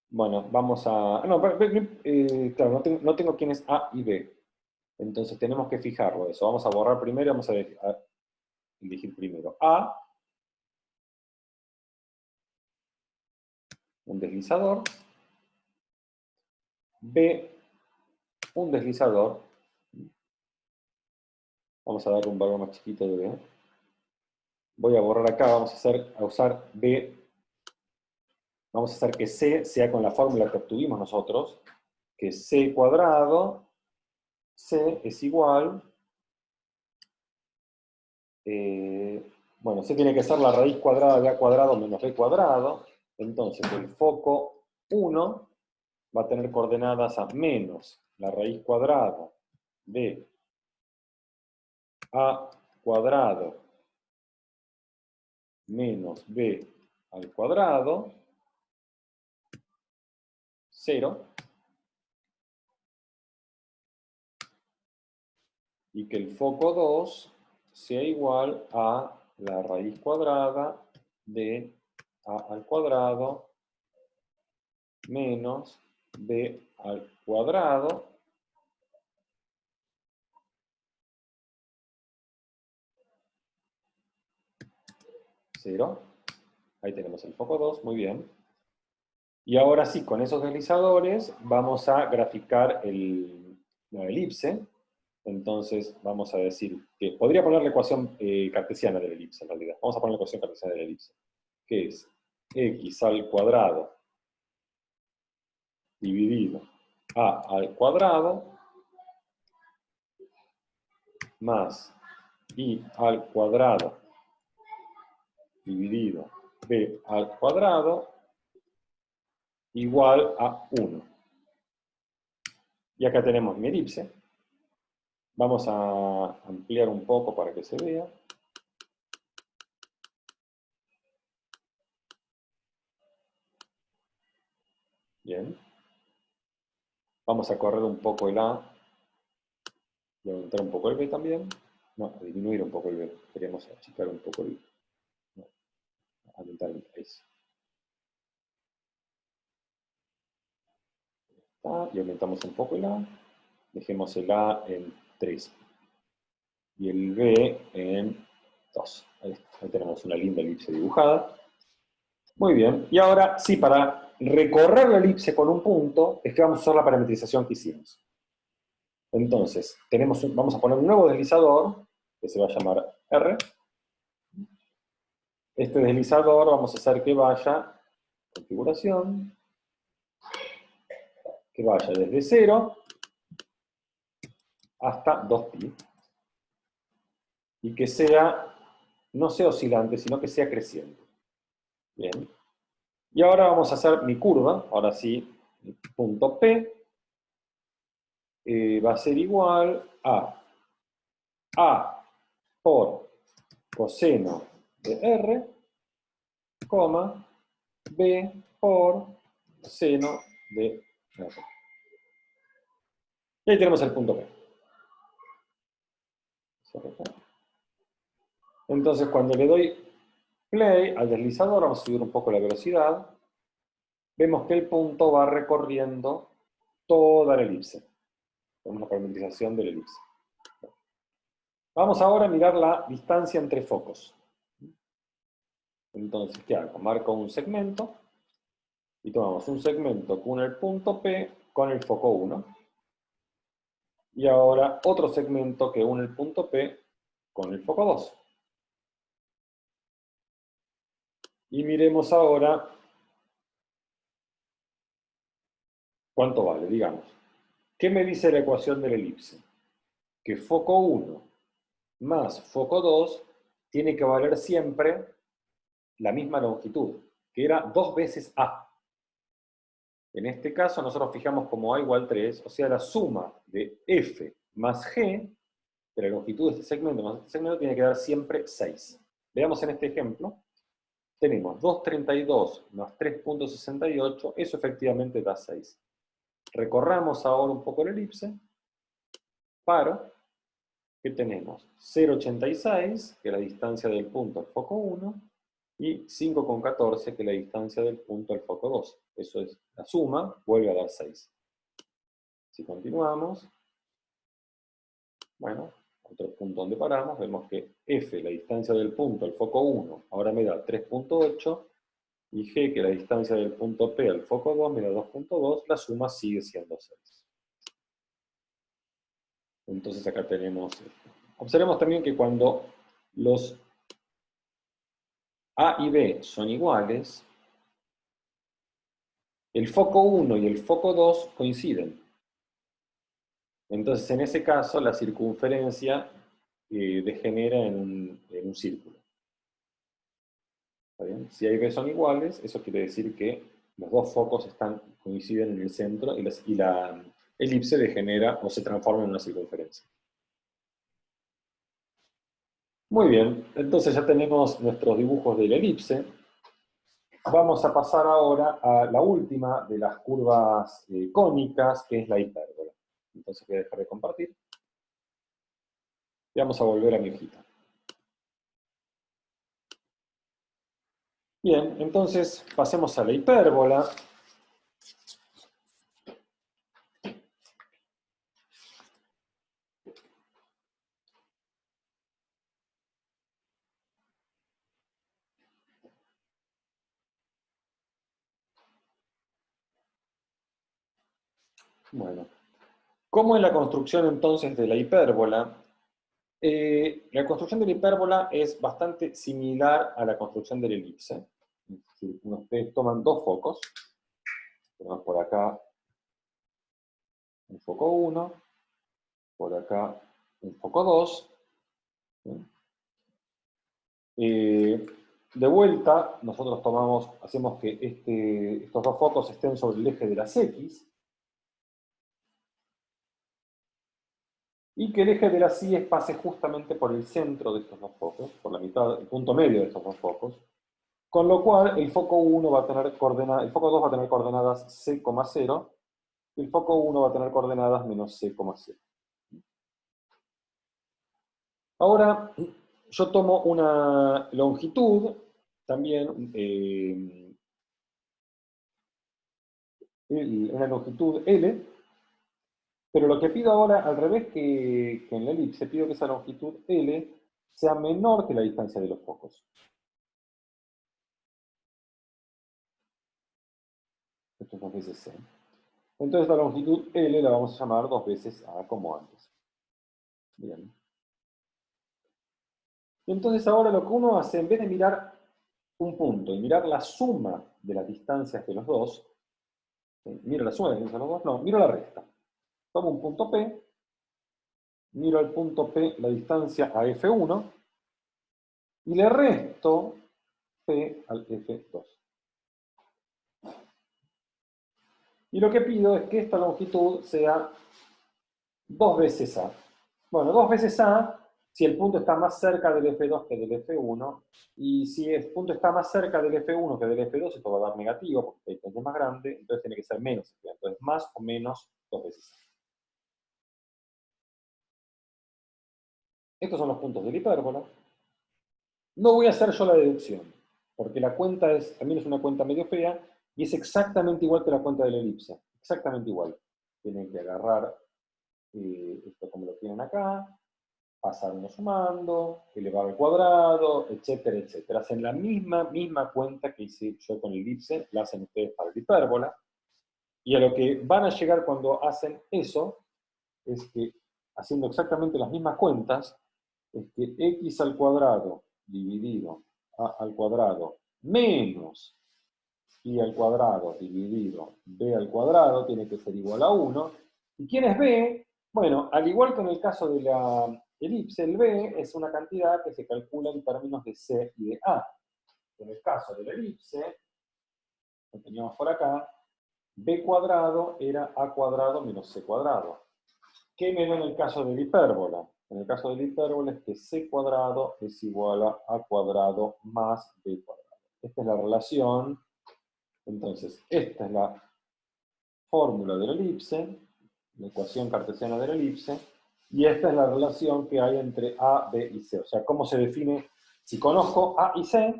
Bueno, vamos a... No, claro, no tengo quién es A y B. Entonces tenemos que fijarlo eso. Vamos a borrar primero y vamos a elegir primero A, un deslizador, B, un deslizador. Vamos a darle un valor más chiquito de B. Voy a borrar acá, vamos a usar B. Vamos a hacer que C sea con la fórmula que obtuvimos nosotros, que C cuadrado, C es igual, bueno, C tiene que ser la raíz cuadrada de A cuadrado menos B cuadrado, entonces el foco 1 va a tener coordenadas a menos la raíz cuadrada de A cuadrado menos B al cuadrado, 0, y que el foco 2 sea igual a la raíz cuadrada de A al cuadrado menos B al cuadrado, 0. Ahí tenemos el foco 2, muy bien. Y ahora sí, con esos deslizadores vamos a graficar la elipse. Entonces vamos a decir que podría poner la ecuación cartesiana de la elipse en realidad. Vamos a poner la ecuación cartesiana de la elipse, que es x al cuadrado dividido a al cuadrado más i al cuadrado dividido b al cuadrado igual a 1. Y acá tenemos mi elipse. Vamos a ampliar un poco para que se vea. Bien. Vamos a correr un poco el A. Y aumentar un poco el B también. No, disminuir un poco el B. Queremos achicar un poco el B. No, aumentar el S. Y aumentamos un poco el A. Dejemos el A en 3. Y el B en 2. Ahí tenemos una linda elipse dibujada. Muy bien. Y ahora, sí, para recorrer la elipse con un punto, es que vamos a usar la parametrización que hicimos. Entonces, vamos a poner un nuevo deslizador, que se va a llamar R. Este deslizador vamos a hacer que vaya, configuración, que vaya desde 0 hasta 2pi. Y que sea, no sea oscilante, sino que sea creciente. Bien. Y ahora vamos a hacer mi curva, ahora sí, punto P, va a ser igual a A por coseno de R, coma, B por seno de R. Y ahí tenemos el punto P. Entonces, cuando le doy play al deslizador, vamos a subir un poco la velocidad, vemos que el punto va recorriendo toda la elipse. Tenemos una parametrización de la elipse. Vamos ahora a mirar la distancia entre focos. Entonces, ¿qué hago? Marco un segmento, y tomamos un segmento con el punto P con el foco 1. Y ahora otro segmento que une el punto P con el foco 2. Y miremos ahora cuánto vale, digamos. ¿Qué me dice la ecuación de la elipse? Que foco 1 más foco 2 tiene que valer siempre la misma longitud, que era 2 veces A. En este caso nosotros fijamos como A igual 3, o sea, la suma de F más G, de la longitud de este segmento más este segmento, tiene que dar siempre 6. Veamos en este ejemplo. Tenemos 2,32 más 3,68, eso efectivamente da 6. Recorramos ahora un poco la elipse, para que tenemos 0,86, que es la distancia del punto al foco 1, y 5,14, que es la distancia del punto al foco 2. Eso es la suma, vuelve a dar 6. Si continuamos, bueno, otro punto donde paramos, vemos que F, la distancia del punto al foco 1, ahora me da 3,8, y G, que es la distancia del punto P al foco 2, me da 2,2, la suma sigue siendo 6. Entonces acá tenemos esto. Observemos también que cuando los A y B son iguales, el foco 1 y el foco 2 coinciden. Entonces, en ese caso, la circunferencia degenera en un círculo. ¿Está bien? Si A y B son iguales, eso quiere decir que los dos focos coinciden en el centro y la elipse degenera o se transforma en una circunferencia. Muy bien, entonces ya tenemos nuestros dibujos de la elipse. Vamos a pasar ahora a la última de las curvas cónicas, que es la hipérbola. Entonces voy a dejar de compartir. Y vamos a volver a mi hojita. Bien, entonces pasemos a la hipérbola. Bueno, ¿cómo es la construcción entonces de la hipérbola? La construcción de la hipérbola es bastante similar a la construcción de la elipse. Es decir, ustedes toman dos focos, tenemos por acá un foco 1, por acá un foco 2. De vuelta, nosotros hacemos que estos dos focos estén sobre el eje de las X, y que el eje de las Y pase justamente por el centro de estos dos focos, por la mitad, el punto medio de estos dos focos, con lo cual el foco 1 va a tener coordenadas, el foco 2 va a tener coordenadas C,0, y el foco 1 va a tener coordenadas menos C,0. Ahora, yo tomo una longitud, también una longitud L, pero lo que pido ahora, al revés que en la elipse, pido que esa longitud L sea menor que la distancia de los focos. Esto es 2 veces C. Entonces la longitud L la vamos a llamar 2 veces A como antes. Bien. Entonces ahora lo que uno hace, en vez de mirar un punto y mirar la suma de las distancias de los dos, ¿sí? Miro la suma de las distancias de los dos, no, miro la resta. Tomo un punto P, miro al punto P la distancia a F1, y le resto P al F2. Y lo que pido es que esta longitud sea 2 veces A. Bueno, 2 veces A si el punto está más cerca del F2 que del F1, y si el punto está más cerca del F1 que del F2, esto va a dar negativo, porque la distancia es más grande, entonces tiene que ser menos. Entonces, más o menos 2 veces A. Estos son los puntos de la hipérbola. No voy a hacer yo la deducción, porque la cuenta también es una cuenta medio fea, y es exactamente igual que la cuenta de la elipse. Exactamente igual. Tienen que agarrar esto como lo tienen acá, pasar uno sumando, elevar al cuadrado, etcétera, etcétera. Hacen la misma cuenta que hice yo con el elipse, la hacen ustedes para la hipérbola, y a lo que van a llegar cuando hacen eso, es que, haciendo exactamente las mismas cuentas, es que x al cuadrado dividido a al cuadrado menos i al cuadrado dividido b al cuadrado tiene que ser igual a 1. ¿Y quién es b? Bueno, al igual que en el caso de la elipse, el b es una cantidad que se calcula en términos de c y de a. En el caso de la elipse, lo teníamos por acá, b cuadrado era a cuadrado menos c cuadrado. ¿Qué me da en el caso de la hipérbola? En el caso de la hipérbola es que c cuadrado es igual a cuadrado más b cuadrado. Esta es la relación. Entonces, esta es la fórmula de la elipse, la ecuación cartesiana de la elipse, y esta es la relación que hay entre A, B y C. O sea, cómo se define, si conozco A y C,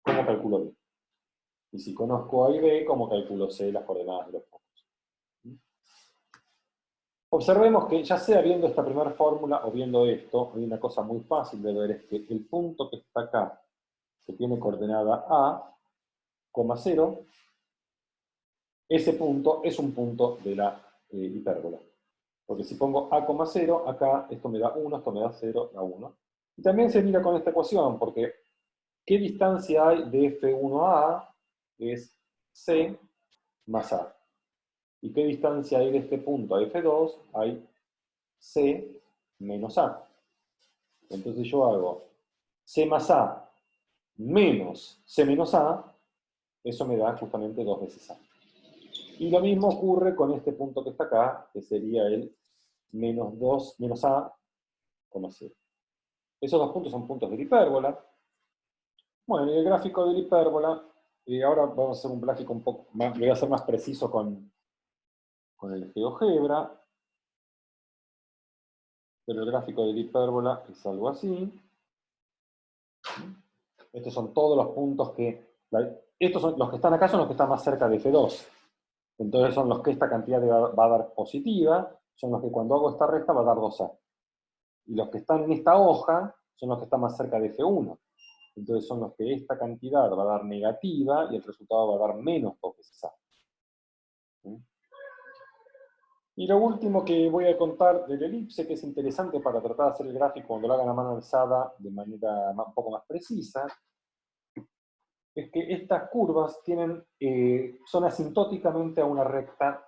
cómo calculo B. Y si conozco A y B, cómo calculo C, las coordenadas de los puntos. Observemos que ya sea viendo esta primera fórmula o viendo esto, hay una cosa muy fácil de ver, es que el punto que está acá, que tiene coordenada A, 0, ese punto es un punto de la hipérbola. Porque si pongo A, 0, acá esto me da 1, esto me da 0, da 1. Y también se mira con esta ecuación, porque ¿qué distancia hay de F1 a A? Es C más A. ¿Y qué distancia hay de este punto a F2? Hay C menos A. Entonces yo hago C más A menos C menos A, eso me da justamente 2 veces A. Y lo mismo ocurre con este punto que está acá, que sería el menos A, 0. Esos dos puntos son puntos de la hipérbola. Bueno, y el gráfico de la hipérbola, y ahora vamos a hacer un gráfico un poco más, voy a ser más preciso con el GeoGebra, pero el gráfico de la hipérbola es algo así. Estos son todos los puntos que... Estos son los que están acá, son los que están más cerca de F2. Entonces son los que esta cantidad va a dar positiva, son los que cuando hago esta recta va a dar 2A. Y los que están en esta hoja son los que están más cerca de F1. Entonces son los que esta cantidad va a dar negativa y el resultado va a dar menos 2 veces A. Y lo último que voy a contar del elipse, que es interesante para tratar de hacer el gráfico cuando lo hagan a mano alzada de manera un poco más precisa, es que estas curvas son asintóticamente a una recta,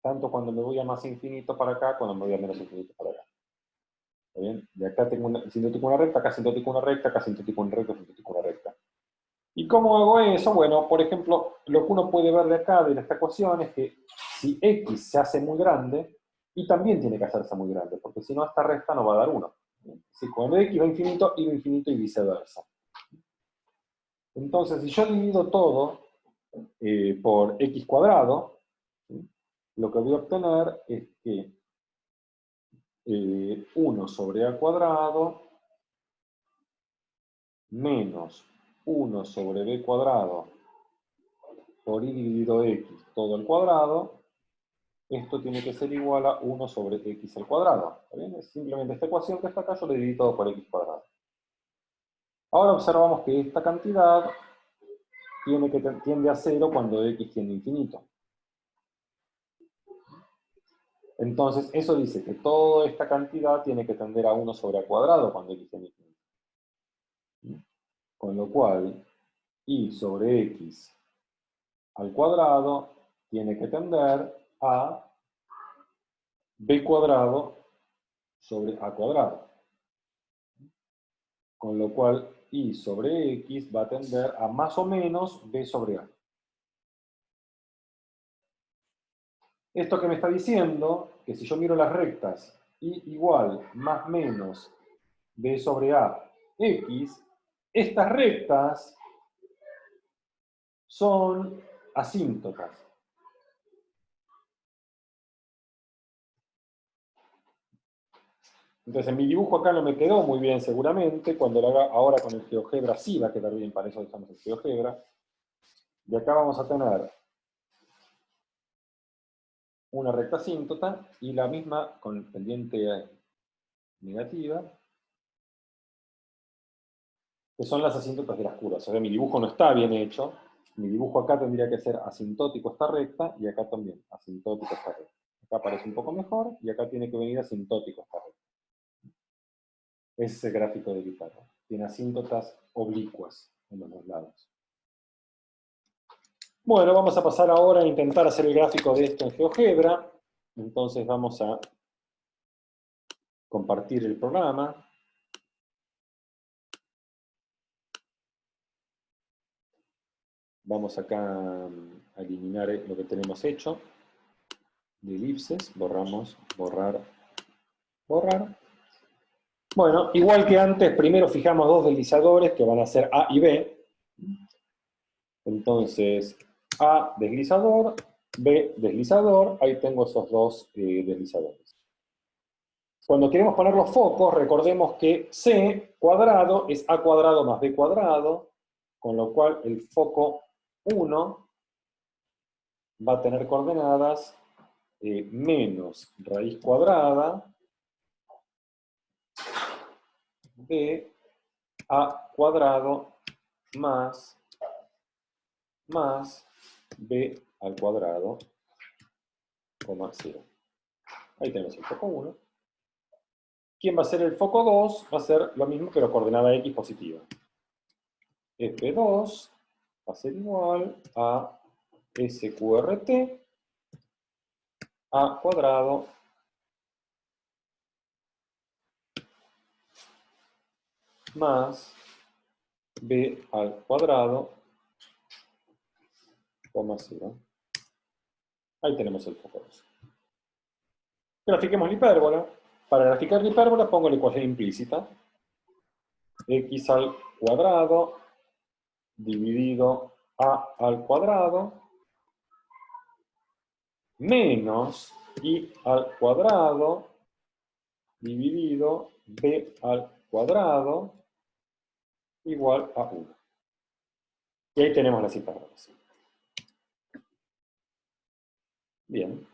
tanto cuando me voy a más infinito para acá, cuando me voy a menos infinito para acá. ¿Está bien? De acá tengo asintótico una recta, acá asintótico una recta, acá asintótico una recta, asintótico una recta. ¿Y cómo hago eso? Bueno, por ejemplo, lo que uno puede ver de acá, de esta ecuación, es que si x se hace muy grande, y también tiene que hacerse muy grande, porque si no, esta recta no va a dar 1. Si cuando x va infinito, y va infinito y viceversa. Entonces, si yo divido todo por x cuadrado, ¿sí? Lo que voy a obtener es que 1 sobre a cuadrado menos 1 sobre b cuadrado por y dividido x todo al cuadrado, esto tiene que ser igual a 1 sobre x al cuadrado. ¿Está bien? Es simplemente esta ecuación que está acá, yo le divido todo por x cuadrado. Ahora observamos que esta cantidad tiende a 0 cuando x tiende a infinito. Entonces, eso dice que toda esta cantidad tiene que tender a 1 sobre a cuadrado cuando x tiende a infinito. Con lo cual, y sobre x al cuadrado tiene que tender a b cuadrado sobre a cuadrado. Con lo cual, y sobre x va a tender a más o menos b sobre a. Esto que me está diciendo, que si yo miro las rectas, y igual más menos b sobre a x, estas rectas son asíntotas. Entonces, mi dibujo acá no me quedó muy bien seguramente, cuando lo haga ahora con el GeoGebra sí va a quedar bien, para eso usamos el GeoGebra. Y acá vamos a tener una recta asíntota y la misma con pendiente negativa, que son las asíntotas de las curvas. O sea, mi dibujo no está bien hecho, mi dibujo acá tendría que ser asintótico esta recta, y acá también, asintótico esta recta. Acá aparece un poco mejor, y acá tiene que venir asintótico esta recta. Ese es el gráfico de Pitágoras. Tiene asíntotas oblicuas en los dos lados. Bueno, vamos a pasar ahora a intentar hacer el gráfico de esto en GeoGebra. Entonces vamos a compartir el programa. Vamos acá a eliminar lo que tenemos hecho de elipses. Borramos, borrar, borrar. Bueno, igual que antes, primero fijamos dos deslizadores que van a ser A y B. Entonces, A deslizador, B deslizador. Ahí tengo esos dos deslizadores. Cuando queremos poner los focos, recordemos que C cuadrado es A cuadrado más B cuadrado, con lo cual el foco 1 va a tener coordenadas menos raíz cuadrada de A cuadrado más B al cuadrado, coma 0. Ahí tenemos el foco 1. ¿Quién va a ser el foco 2? Va a ser lo mismo, pero coordenada X positiva. F2 va a ser igual a SQRT A cuadrado más B al cuadrado, coma 0. Ahí tenemos el foco 2. Grafiquemos la hipérbola. Para graficar la hipérbola pongo la ecuación implícita. X al cuadrado dividido A al cuadrado menos Y al cuadrado dividido B al cuadrado igual a 1. Y ahí tenemos las hipérbolas. Bien.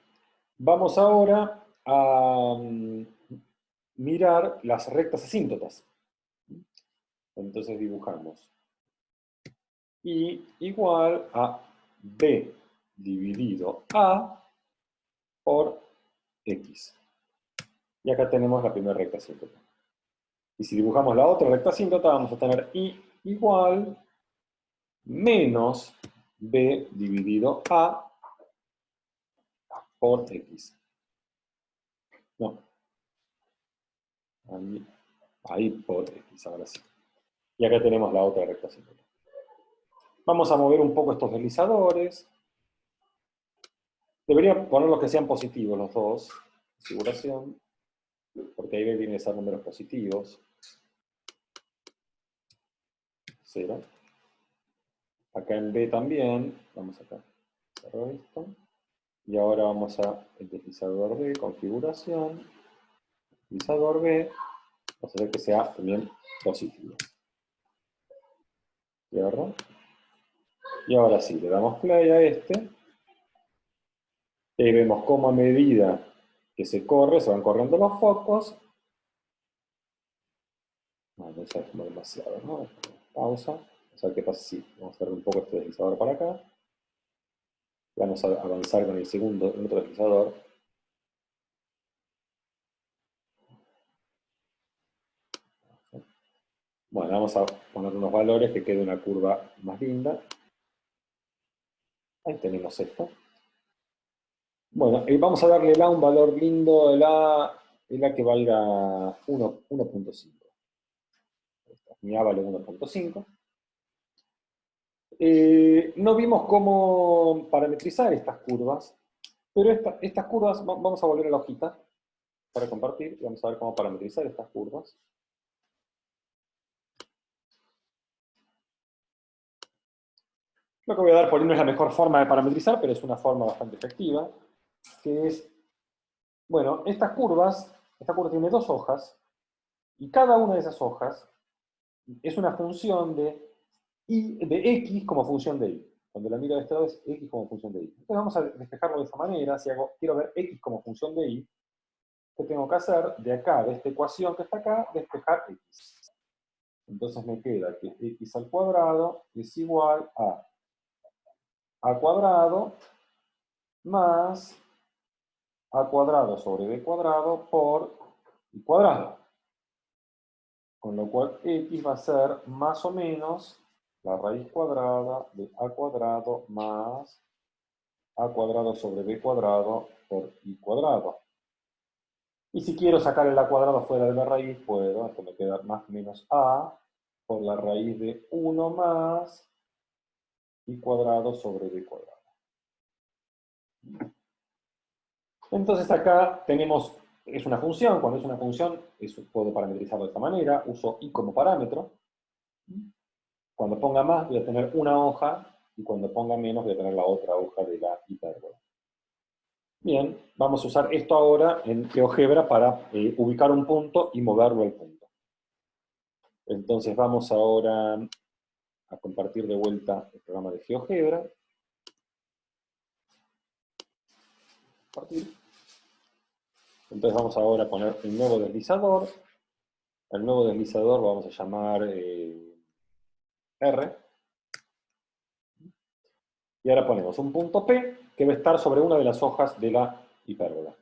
Vamos ahora a mirar las rectas asíntotas. Entonces dibujamos Y igual a B dividido A por X. Y acá tenemos la primera recta asíntota. Y si dibujamos la otra recta asíntota, vamos a tener Y igual menos B dividido A por X. No. Ahí por X, ahora sí. Y acá tenemos la otra recta asíntota. Vamos a mover un poco estos deslizadores. Debería poner los que sean positivos los dos. Configuración. Porque ahí tienen que ser números positivos. 0. Acá en B también. Vamos acá. Cerrar esto. Y ahora vamos a el deslizador B, configuración. Deslizador B. Vamos a hacer que sea también positivo. Cierro. Y ahora sí, le damos play a este. Y ahí vemos cómo a medida que se corre, se van corriendo los focos. No se como demasiado, ¿no? Pausa. Vamos a ver qué pasa si vamos a hacer un poco este deslizador para acá. Vamos a avanzar con el otro deslizador. Bueno, vamos a poner unos valores que quede una curva más linda. Ahí tenemos esto. Bueno, vamos a darle el A un valor lindo, el A que valga 1.5. Mi A vale 1.5. No vimos cómo parametrizar estas curvas, pero estas curvas, vamos a volver a la hojita para compartir, y vamos a ver cómo parametrizar estas curvas. Lo que voy a dar por ahí no es la mejor forma de parametrizar, pero es una forma bastante efectiva, que es, bueno, esta curva tiene dos hojas, y cada una de esas hojas es una función de X como función de Y. Cuando la miro de este lado es X como función de Y. Entonces vamos a despejarlo de esa manera. Si quiero ver X como función de Y, ¿qué tengo que hacer? De acá, de esta ecuación que está acá, despejar X. Entonces me queda que X al cuadrado es igual a cuadrado más A cuadrado sobre B cuadrado por Y cuadrado. Con lo cual X va a ser más o menos la raíz cuadrada de a cuadrado más a cuadrado sobre b cuadrado por i cuadrado. Y si quiero sacar el a cuadrado fuera de la raíz, puedo, esto me queda más menos a por la raíz de 1 más i cuadrado sobre b cuadrado. Entonces acá tenemos, es una función, cuando es una función puedo parametrizarlo de esta manera, uso i como parámetro. Cuando ponga más voy a tener una hoja y cuando ponga menos voy a tener la otra hoja de la hipérbola. Bien, vamos a usar esto ahora en GeoGebra para ubicar un punto y moverlo al punto. Entonces vamos ahora a compartir de vuelta el programa de GeoGebra. Compartir. Entonces vamos ahora a poner el nuevo deslizador. El nuevo deslizador lo vamos a llamar R. Y ahora ponemos un punto P que va a estar sobre una de las hojas de la hipérbola.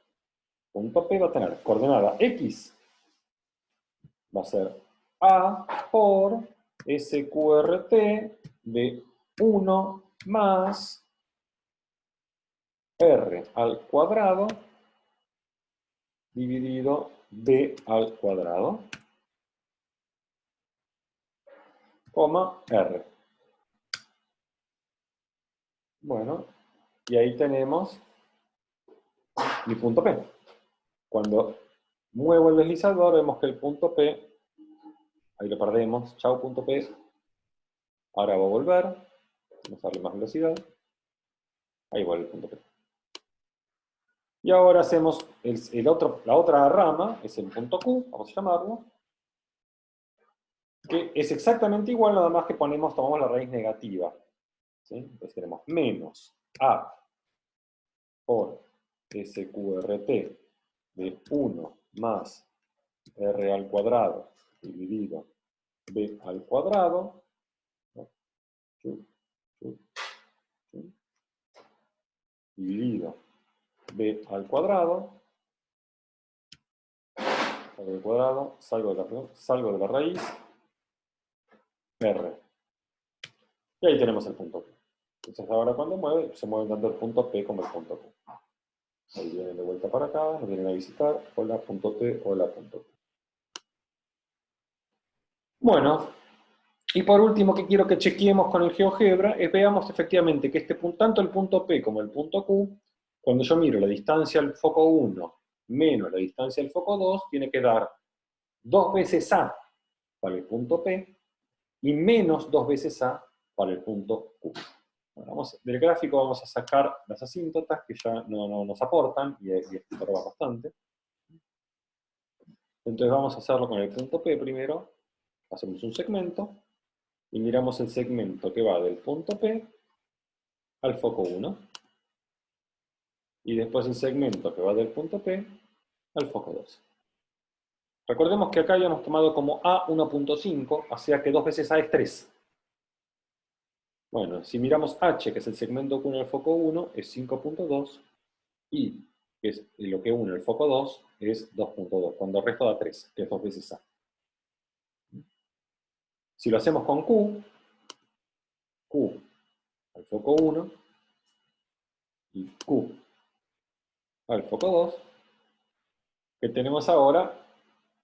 Punto P va a tener coordenada X, va a ser A por SQRT de 1 más R al cuadrado dividido B al cuadrado, coma R. Bueno, y ahí tenemos mi punto P. Cuando muevo el deslizador, vemos que el punto P, ahí lo perdemos, chau punto P, ahora va a volver, vamos a darle más velocidad, ahí vuelve el punto P. Y ahora hacemos la otra rama, es el punto Q, vamos a llamarlo, que es exactamente igual, nada más que tomamos la raíz negativa. ¿Sí? Entonces tenemos menos A por SQRT de 1 más R al cuadrado dividido B al cuadrado, ¿no? Dividido B al cuadrado, salgo de la raíz, R. Y ahí tenemos el punto P. Entonces ahora cuando mueve, se mueve tanto el punto P como el punto Q. Ahí vienen de vuelta para acá, nos vienen a visitar, hola punto P, hola punto P. Bueno, y por último que quiero que chequeemos con el GeoGebra es veamos efectivamente que tanto el punto P como el punto Q, cuando yo miro la distancia al foco 1 menos la distancia al foco 2, tiene que dar 2 veces A para el punto P y menos 2 veces A para el punto Q. Bueno, del gráfico vamos a sacar las asíntotas que ya no nos aportan y estorba bastante. Entonces vamos a hacerlo con el punto P primero. Hacemos un segmento y miramos el segmento que va del punto P al foco 1. Y después el segmento que va del punto P al foco 2. Recordemos que acá habíamos tomado como A 1.5, o sea que 2 veces A es 3. Bueno, si miramos H, que es el segmento que une al foco 1, es 5.2, y que es lo que une el foco 2, es 2.2, cuando el resto da 3, que es 2 veces A. Si lo hacemos con Q al foco 1 y Q al foco 2, que tenemos ahora,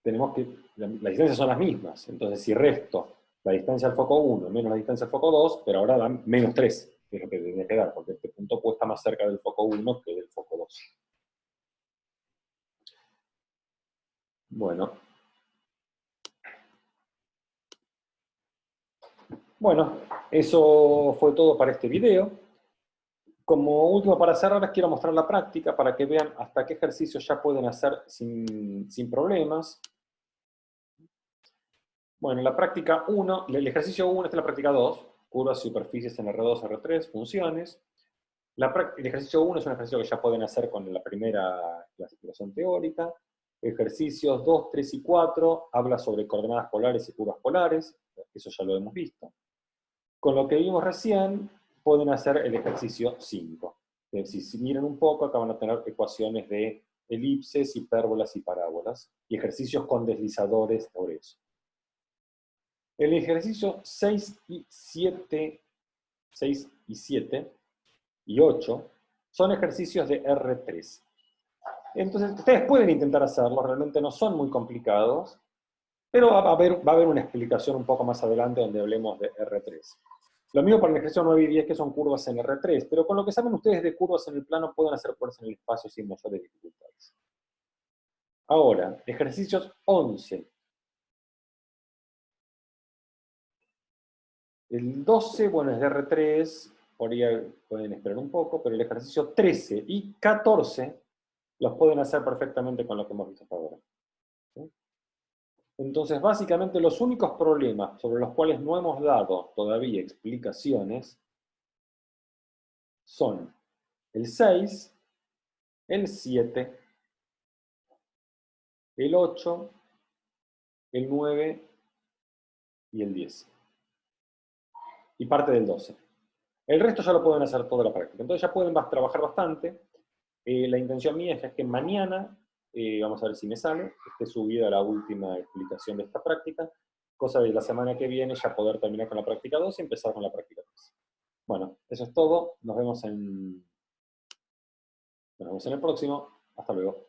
tenemos que, las distancias son las mismas, entonces si resto la distancia al foco 1 menos la distancia al foco 2, pero ahora dan menos 3, que es lo que tendría que dar, porque este punto Q está más cerca del foco 1 que del foco 2. Bueno, eso fue todo para este video. Como último, para cerrar, les quiero mostrar la práctica para que vean hasta qué ejercicios ya pueden hacer sin problemas. Bueno, la práctica 1, el ejercicio 1 esta es la práctica 2, curvas, superficies en R2, R3, funciones. El ejercicio 1 es un ejercicio que ya pueden hacer con la primera clasificación teórica. Ejercicios 2, 3 y 4 habla sobre coordenadas polares y curvas polares, eso ya lo hemos visto. Con lo que vimos recién, pueden hacer el ejercicio 5. Si miran un poco, acá van a tener ecuaciones de elipses, hipérbolas y parábolas, y ejercicios con deslizadores sobre eso. El ejercicio 6 y 7 y 8 son ejercicios de R3. Entonces, ustedes pueden intentar hacerlo, realmente no son muy complicados, pero va a haber una explicación un poco más adelante donde hablemos de R3. Lo mismo para el ejercicio 9 y 10, que son curvas en R3, pero con lo que saben ustedes de curvas en el plano, pueden hacer curvas en el espacio sin mayores dificultades. Ahora, ejercicios 11. El 12, bueno, es de R3, por ahí pueden esperar un poco, pero el ejercicio 13 y 14 los pueden hacer perfectamente con lo que hemos visto hasta ahora. ¿Sí? Entonces, básicamente, los únicos problemas sobre los cuales no hemos dado todavía explicaciones son el 6, el 7, el 8, el 9 y el 10. Y parte del 12. El resto ya lo pueden hacer toda la práctica. Entonces ya pueden trabajar bastante. La intención mía es que mañana, vamos a ver si me sale, esté subida la última explicación de esta práctica, cosa de la semana que viene ya poder terminar con la práctica 2 y empezar con la práctica 3. Bueno, eso es todo. Nos vemos en el próximo. Hasta luego.